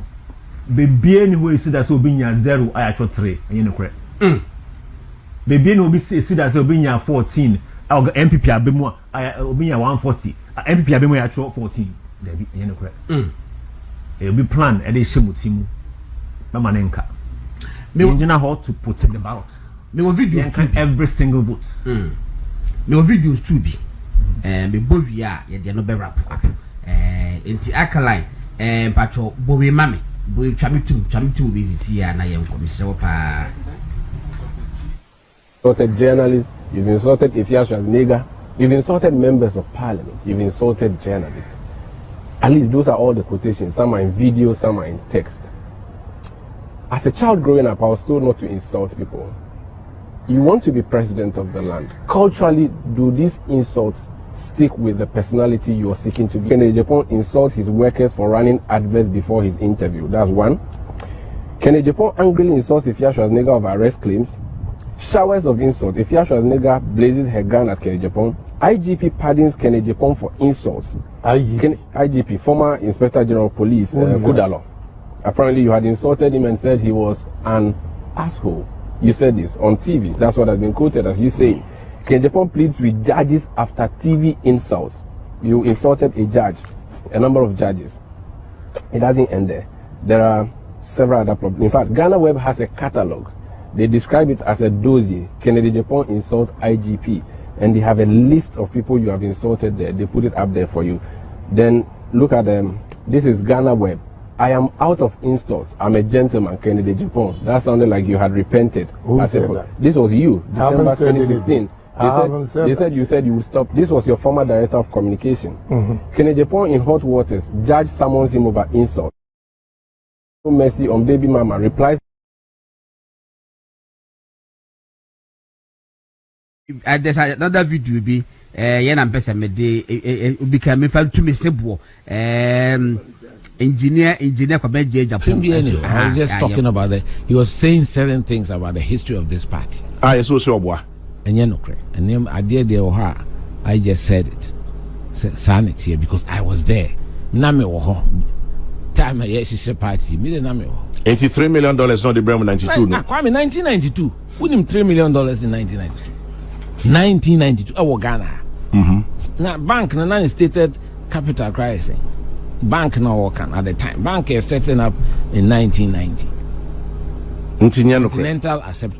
Be being who is that so being a 0 I actual 3 and you know correct. baby no be see that obi nya 14 MPP abemu obi nya 140 MPP abemu ya 14 David yen no correct e be plan e dey shemutimu mama nenka me engineer how to protect the ballots me will videos to every single vote me will videos to be me bovia ye de no be rap enti akaline pacho bowe mame bowe twamitu be sisi ya na ye nkomise wo pa insulted journalists, you've insulted Ifiashu as nigger, you've insulted members of parliament, you've insulted journalists. At least those are all the quotations. Some are in video, some are in text. As a child growing up, I was told not to insult people. You want to be president of the land. Culturally, do these insults stick with the personality you are seeking to be? Kennedy Japan insults his workers for running adverts before his interview. That's one. Kennedy Japan angrily insults Ifiashu as nigger of arrest claims. Showers of insult. Ifiashu as nigger blazes her gun at Kennedy Japan. IGP pardons Kennedy Japan for insults. IGP, former Inspector General of Police, Kudalo. Apparently, you had insulted him and said he was an asshole. You said this on TV. That's what has been quoted as you saying. Kennedy Japan pleads with judges after TV insults. You insulted a judge, a number of judges. It doesn't end there. There are several other problems. In fact, Ghana Web has a catalog. They describe it as a dossier. Kennedy Japan insults IGP. And they have a list of people you have insulted there. They put it up there for you. Then look at them. This is Ghana Web. I am out of insults. I'm a gentleman, Kennedy Japan. That sounded like you had repented. Who said that? This was you, December 2016. They said you said you would stop. This was your former director of communication. Kennedy Japan in hot waters. Judge summons him over insult. No mercy on baby mama. Replies. There's another video be yen am pesa me de become me fa to me sebo engineer kwa beje Japan. I was just talking about that. He was saying certain things about the history of this party. Yes, so boy. And you know, and him idea there I just said it. Sanity here because I was there. Name wo time yes party. Me name wo. $83 million not the Bremen 92 no. Kwame 1992. Win him $3 million in 1992. 1992 Ghana. Now bank na stated capital crisis. Bank na working at the time. Bank is setting up in 1990. Continental accept.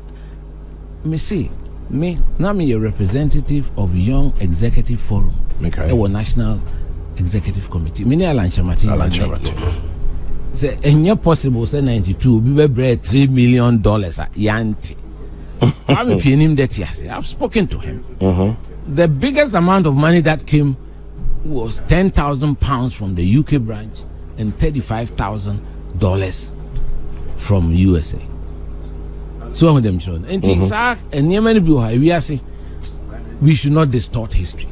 Me see me now me a representative of Young Executive Forum. Okay. Our National Executive Committee. Me ni Alan Chamati. Say any possible say 92 we be $3 million yanti. I'm paying him that yes. I've spoken to him. The biggest amount of money that came was £10,000 from the UK branch and $35,000 from USA. So them shown. And we should not distort history.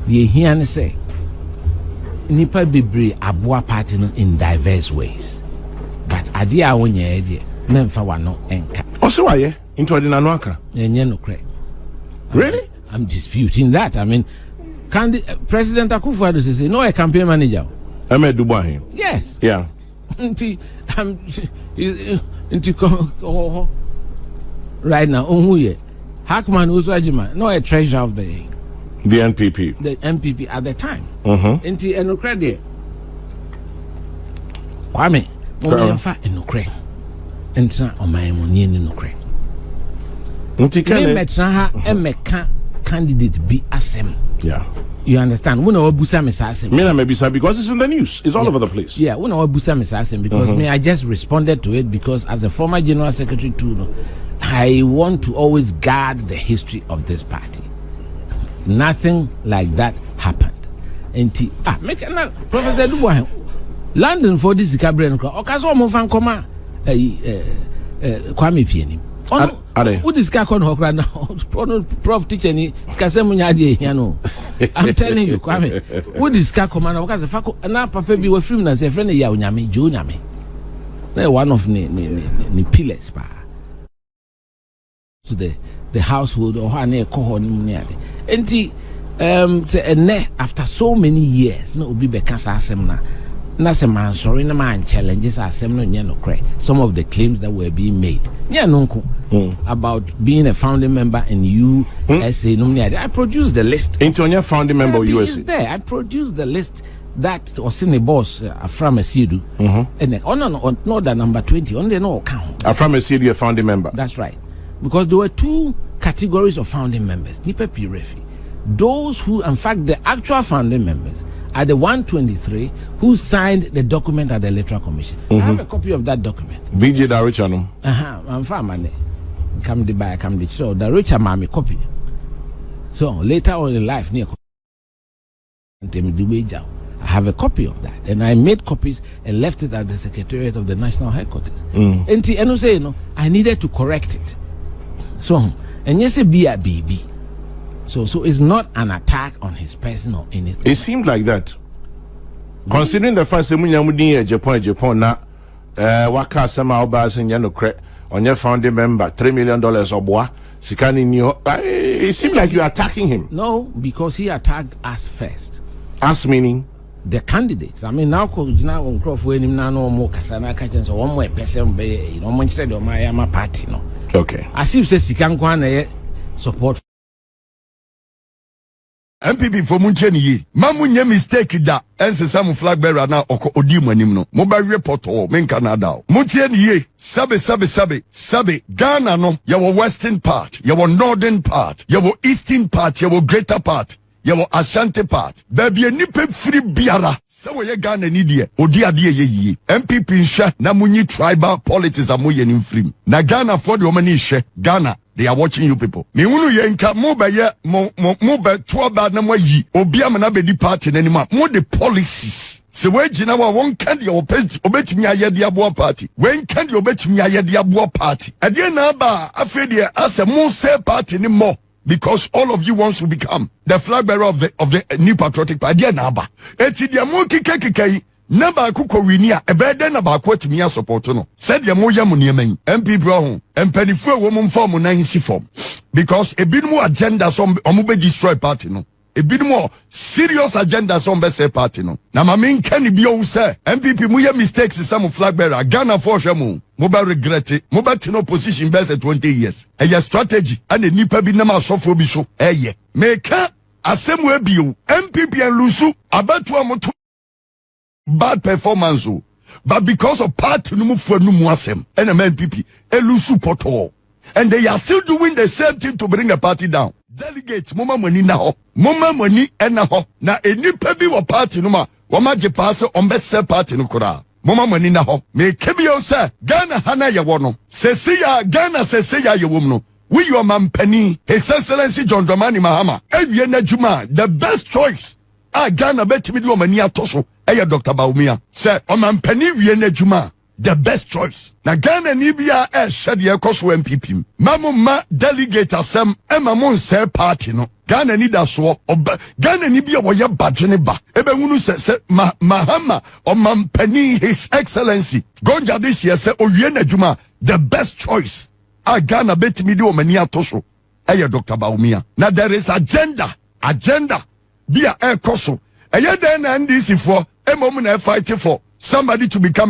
The here say nipa bebre abua party in diverse ways. But idea onye idea. Memfa wano enka. Also why into the Nanuaka? Really? I'm disputing that. I mean, President Akufo-Addo say no a campaign manager. Ahmed Dubai. Yes. Yeah. Right now, Hackman Uswajima, no a treasurer of the NPP. The NPP at the time. Inti enokre Kwame, Memfa enokre. Entra omayemoni enokre. Inti kene metra emeka candidate be asem. Yeah. You understand? When I busa me asem. Me na me bisa because it's in the news. It's all over the place. Yeah, when I busa me asem because me I just responded to it because as a former general secretary too, I want to always guard the history of this party. Nothing like that happened. Enti make na Professor Dubois London for this Cabrera okaso mo fan koma Kwame Pianim. Who this guy called Hokra now? Prof teacher ni skasemu nyade here no. I'm telling you, Kwame. Who this guy come now? Because fako na papa bi we film na say friend ya onyame jo onyame. Na one of ni pillars pa. To the household or ha na ekoho ni mu ade. Enti say after so many years na obi be kasa asem na se man sorry na man challenges asem no nye no kre. Some of the claims that were being made. Yeah no nko. about being a founding member in USA. I produced the list. Into on your founding member of USA. Is there. I produced the list that was in the boss Afram Esidu. And then no, the number 20 on the no count. Afram Esidu, a founding member. That's right. Because there were two categories of founding members. Nipa Pirefi. Those who, in fact, the actual founding members are the 123 who signed the document at the Electoral Commission. I have a copy of that document. BJ Darichano. I'm fine, come the show. The richer mammy copy. So later on in life, near I have a copy of that, and I made copies and left it at the Secretariat of the National Headquarters. And say, I needed to correct it. So, and yes, be a baby. So it's not an attack on his person or anything. It seemed like that. Considering the fact that we Japan na waka sama obas and yano on your founding member $3 million or bois sikani new. It seemed like you are attacking him. No, because he attacked us first. Us meaning the candidates. I mean, now on Crawford no more Kasana Catchings or one more person be no one said my party. No. Okay. As if says he can't go and support. NPP for muncheni yi mamu nye mistake da ense samu flag bearer na odi manim no mobile report o men Canada muntieni yi sabe Ghana no your western part your northern part your eastern part your greater part your Ashanti part baby nipa free biara se we Ghana ni de odi ade ye NPP nhwe na munyi tribal politics amoye ni free na Ghana for the omani hwe Ghana. They are watching you people. Me unu yenka mo be to bad na mo yi obi am na be di party na nima mo the policies se we gina wa won kan de obetumi ayede abo party when kan de obetumi ayede abo party e de na ba afi de ase mo say party ni more because all of you wants to become the flag bearer of the new patriotic party na ba eti de mo kike na ba kuko winia ebede na ba ko timi ya support no said ye mo yam neman MP bro ho empanifu e wo mo form na nsi form because ebinmu agenda some omo destroy party no ebinmu serious agenda some be say party no na ma men kan bi o say MPP mu ye mistakes some flag bearer Ghana for hwemo mo ba regret it mo ba tin opposition be say 20 years e ya strategy and nipa bi na ma sofo bi so eye me ka asemu ebio MPP and lusu abatu amoto bad performance, but because of party no for no asem and NPP elusu poto, and they are still doing the same thing to bring the party down. Delegates, mama money na ho, mama money na ho. Na any pebi wa party no ma, wama je pass on best party no kora. Mama money na ho. Me kebio say Ghana hana ya wono. Sese ya Ghana sese ya ye womno. We your man penny, His Excellency John Dramani Mahama, Ewie na Juma, the best choice. Ghana betimi do mani atoso eya Dr. Baumia say omampani wie na djuma the best choice na Ghana ni bia hye de ekoso MPP mamma delegate asem emamon say party no Ghana ni da so Ghana ni bia wo ye badwene ba ebehunu se Mahama omampani His Excellency Gonja this year say owie na djuma the best choice Ghana betimi do mani atoso eya Dr. Baumia na there is agenda be a air coso. A year then and this for a moment I fight for somebody to become.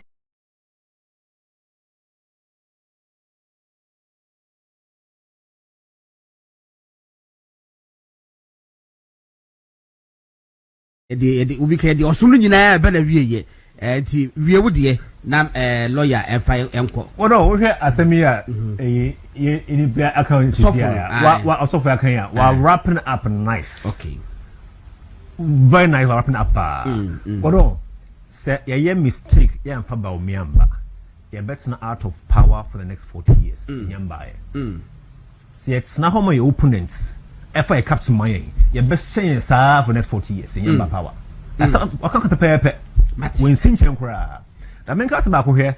The Osulu Jina better we we would nam lawyer and file enco. Oh no, we hear Asemia in the account what also for Kenya while wrapping up nice. Okay. Very nice wrapping up. But say yeah mistake yeah and faba umiamba. Yeah better out of power for the next 40 years. Nyamba. See it's not how my opponents. If I capture my you best change for the next 40 years in Nyamba power. That's I can't prepare. When Sinchan cry. That means about here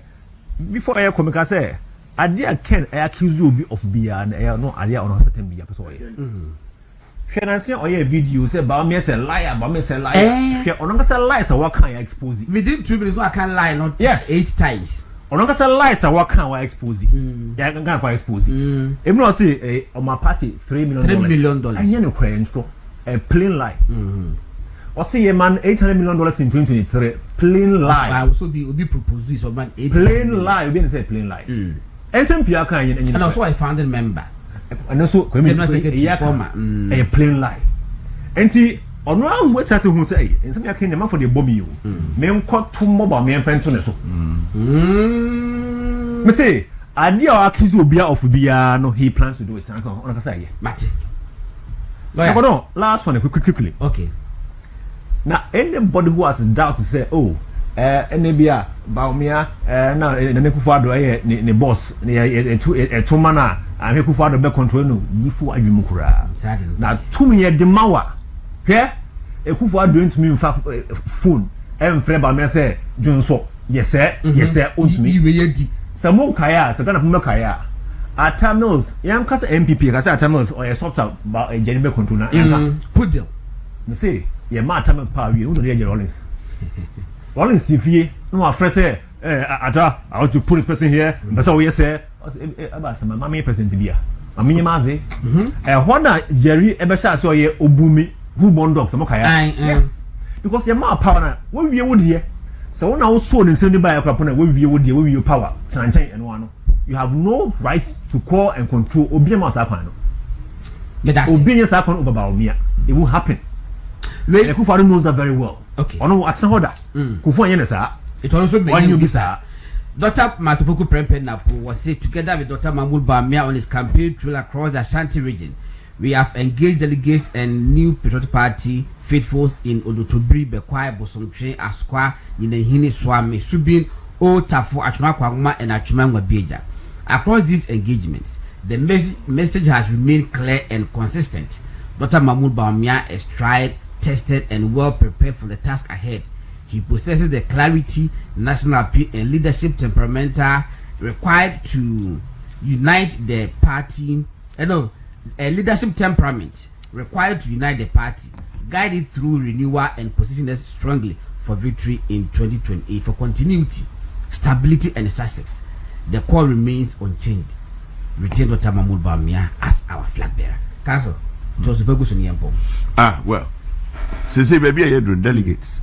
before I come say I can accuse you of being no idea on a certain be episode. Financial or a video say about me say liar, about me say liar. She on say lies what can I expose it? Within 2 minutes I can lie not 8 times. On say lies what can I expose it? Yeah, I can for expose it. If not say on my party $3 million. And you know crying a plain lie. What's a man $800 million in 2023? Plain lie. I also be proposed this of man 8 plain lie. We didn't say plain lie. NPP kan yin and also a founding member and also former a plain lie enti ono an what say hu say ensem ya kan ma for the bomb you me nko to mobile me enfento ne so me say ade a akizu obia of bia no he plans to do it anka on ka say mate no last one quickly okay now anybody who has doubt to say oh enebia baumia na nekufado ne boss ne to mana ahekufado be control no yifu adwum kura na tumi ye de mawa hwe ekufado ntumi mfa phone emfre ba me say junso yese ontumi yiwe di samo kaya se kana fuma kaya atamils yam kasa NPP kasa atamils or software ba ejeni be control na yanka pudel me say ye ma atamils power we no dey Rollins Rollins Sifie no afre say ata I want to put this person here but we say about some mama president bia mama maze hona Jerry ebesha say oye obumi who bondok some kaya yes because ye ma power na we wie wodie so when I so the same by akra we wie wodie we wie power sanchan eno ano you have no right to call and control obiema sakwan no obienya sakwan over baomia it will happen the Kufuor knows that very well. Okay. Ono atse hoda. Kufuor yen sa. It also be you bisa. Dr. Matupuku Prempe Napo was said together with Dr. Mahmoud Bawumia on his campaign trail across the Ashanti region. We have engaged delegates and new patriotic party faithfuls in Odotobri, Bekwai, Bosomtwe, Askwa, Yinehini, Swami, Subin, Otafo, Achuma Kwanguma, and Achuma Ngwabeja. Across these engagements, the message has remained clear and consistent. Dr. Mahmoud Bawumia is tried, tested and well prepared for the task ahead. He possesses the clarity, national appeal and leadership temperamental required to unite the party. A leadership temperament required to unite the party, guide it through renewal and position us strongly for victory in 2028. For continuity, stability and success, the core remains unchanged. Retain Dr. Mahmoud Bawumia as our flag bearer. Council, well. Say baby I do delegates.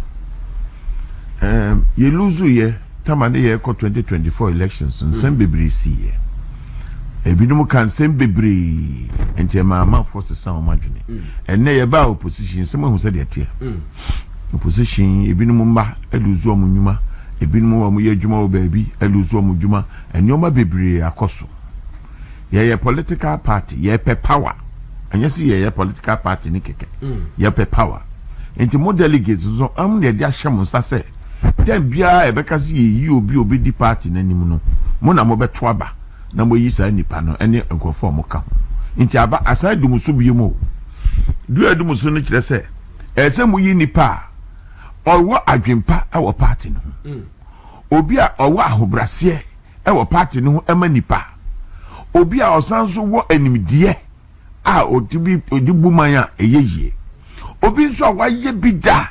You lose ye tamane ye 2024 elections and send bebre see ye. Ebinum can send bebre enti ma force the sound margin. And na ye ba opposition someone who said it here. Opposition ebinum mba eluzu omunwuma ebinum wa mu ye adwuma o baby eluzu omudwuma enyoma bebre akoso. Ye political party ye pe power. And you see ye political party ni keke. Ye pe power. Enti mo delegates so am na dia hye sa say dem bia e beka se yi obi di party nanim no mo na mo beto aba na mo yi sa nipa no ene nkofo mo ka ho enti aba aside dum so bi mo du adum so no kire se e se mo yi nipa owo adwempa e wo party no obi a owo ahobrase e wo party no ema nipa obi a osanso wo animdie a odibu man a eyeye obi nso waye bida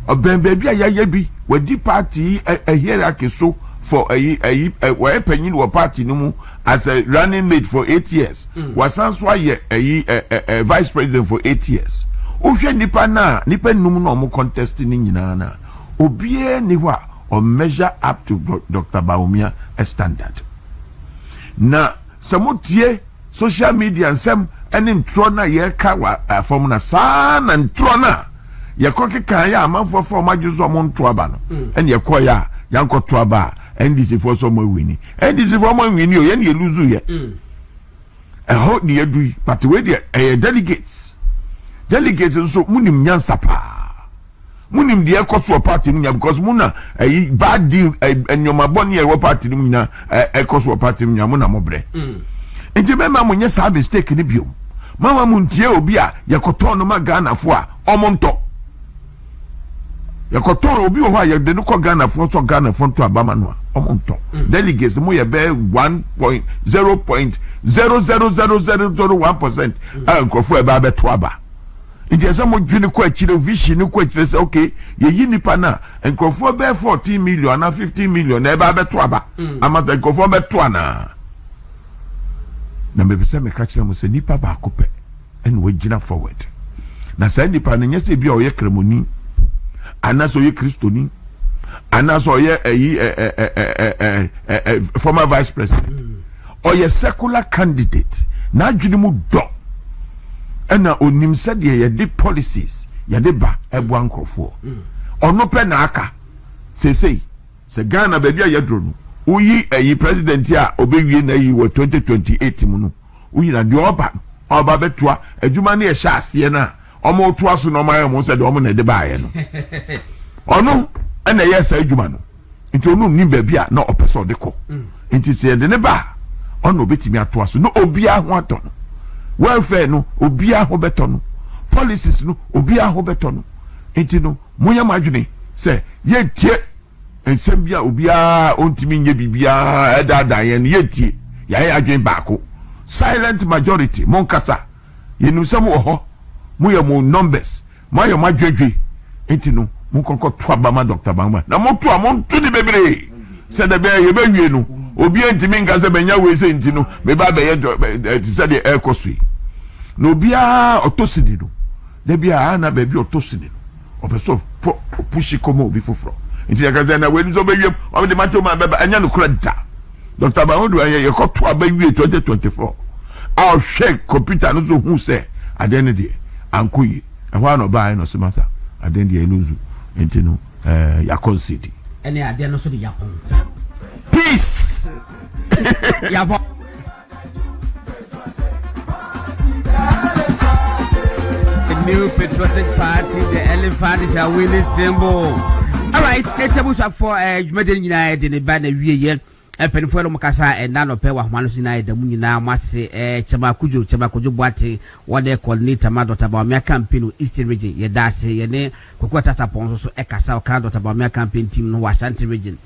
obembe bia ya bi wadi party a hierarchy so for a penyin wo party no mu as a running mate for 8 years wasanso aye a vice president for 8 years ohwe nipa num no mo contest ni nyina na obie ni wa or measure up to Dr. Bawumia a standard na samutie social media nsem enim trona ye ka wa formula sa na trona ye kokeka ya amanfo form ajuzo mo nto aba no en ye koya ya nkoto aba NDC for so mo wini NDC for mo wini o ye na lose ye ho ni edu but we dey delegates nso munim nyansa pa munim de ekoso party nya because muna bad deal enyoma boni e party nya ekoso party nya muna mo bre enti be ma mo nya sa mistake ni biom mama muntie obi a yakoto no ma Ghana fo a omonto yakoto obi o ha ya de no ko Ghana fo so Ghana fo to abama no a omonto delegates mo ye be 1.0000001% ankofo e ba be to aba enti esa mo dwene ko akire vision ko akire se okay ye yi nipa na ankofo be 14 million na 15 million e ba be to aba amata ankofo be to ana na mbebisa me ka kire mo se nipa ba akopɛ en we gina forward na sa nipa na nyese bia o ye kremoni anaso ye kristoni and that's all former vice president or a secular candidate na adwene mu do ena onim said ye de policies ye de ba ebo ankrofo ono pe na aka se Ghana baby a yadro no uyi president a obewie na yi wo 2028 mu no uyi na de oba betua adwuma na ye sha ase na omo toa so no ma mo se de omo na de ba ye no ono ena ye sa adwuma no nti onu nim baby a na opeso de ko nti se de ne ba ono obetimi atoa so no obia ho ato no welfare no obia ho beto no policies no obia ho beto no nti no munya madwene se ye tie ensem bia obia ontimi nye bibia edada yen ye tie ya adwen baako silent majority monkasa yenu sam wo ho muye mo numbers mayo madwedwe nti no munkonko to abama Dr. Bangma na mo to amonto ni bebre se de be ye bewie no obi entimi nka se benya we se nti no me ba be ye ti se de ekosui no bia otosidi no de bia na ba bi otosidi no opeso pushi komo obi foforo nti ya kaza na we nzo bewiem o de macho ma beba anya no kura da Dr. Bahodu ye koto abawie 2024 our shake computer no so hu se adene de ankoyi ehwa no ba no semasa adene de eluzu nti no ya concede ene ade no so de yakon peace yabo the new patriotic party the elephant is a winning symbol. All right, it's a for Jumedin United in the band of year. Penfero Mukasa and Nano Pewa Manusina, the Munina, Masi, Chamakujo Boate, what they call Nita Madot about my campaign, Eastern region, Yedasi, Yene, Kukwata Ponso, Ekasa, Kandot about my campaign team, no Ashanti region,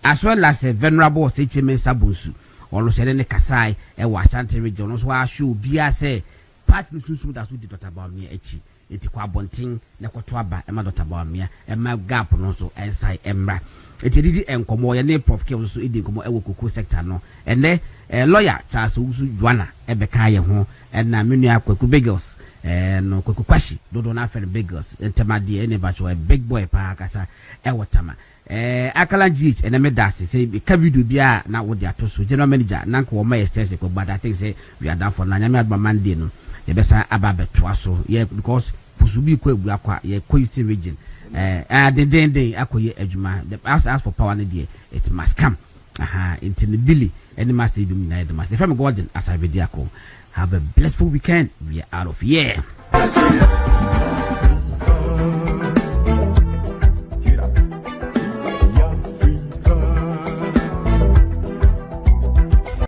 as well as a venerable Sechime Sabusu, or Lucerne Kasai, a Ashanti region, also I should be a say, Pat Nusu that's what it about me, Echi. Iti kwa bonting na kwatwaba ema dota ba mia ema gap no so ensai emra iti didi enkomo ye ne prof ke so idi enkomo ewo kuku sector no ene lawyer Charles Usu Juana ebeka ye ho na menu akwaku bagels no kwaku kwashi dodo na afere bagels entemade ene ba cho big boy pa kasa ewo tama akala gh ene me dase say ka video bia na wo dia to so general manager na nko wo ma extension ko but I think say we are done for na nyame adba Monday no yebesa ababe toaso yeah because pusubi ko ebu akwa ye Eastern region den akoye adwuma as for power ne dey it must come into the billy any must be united must if I'm golden as I be have a blissful weekend we are out of here.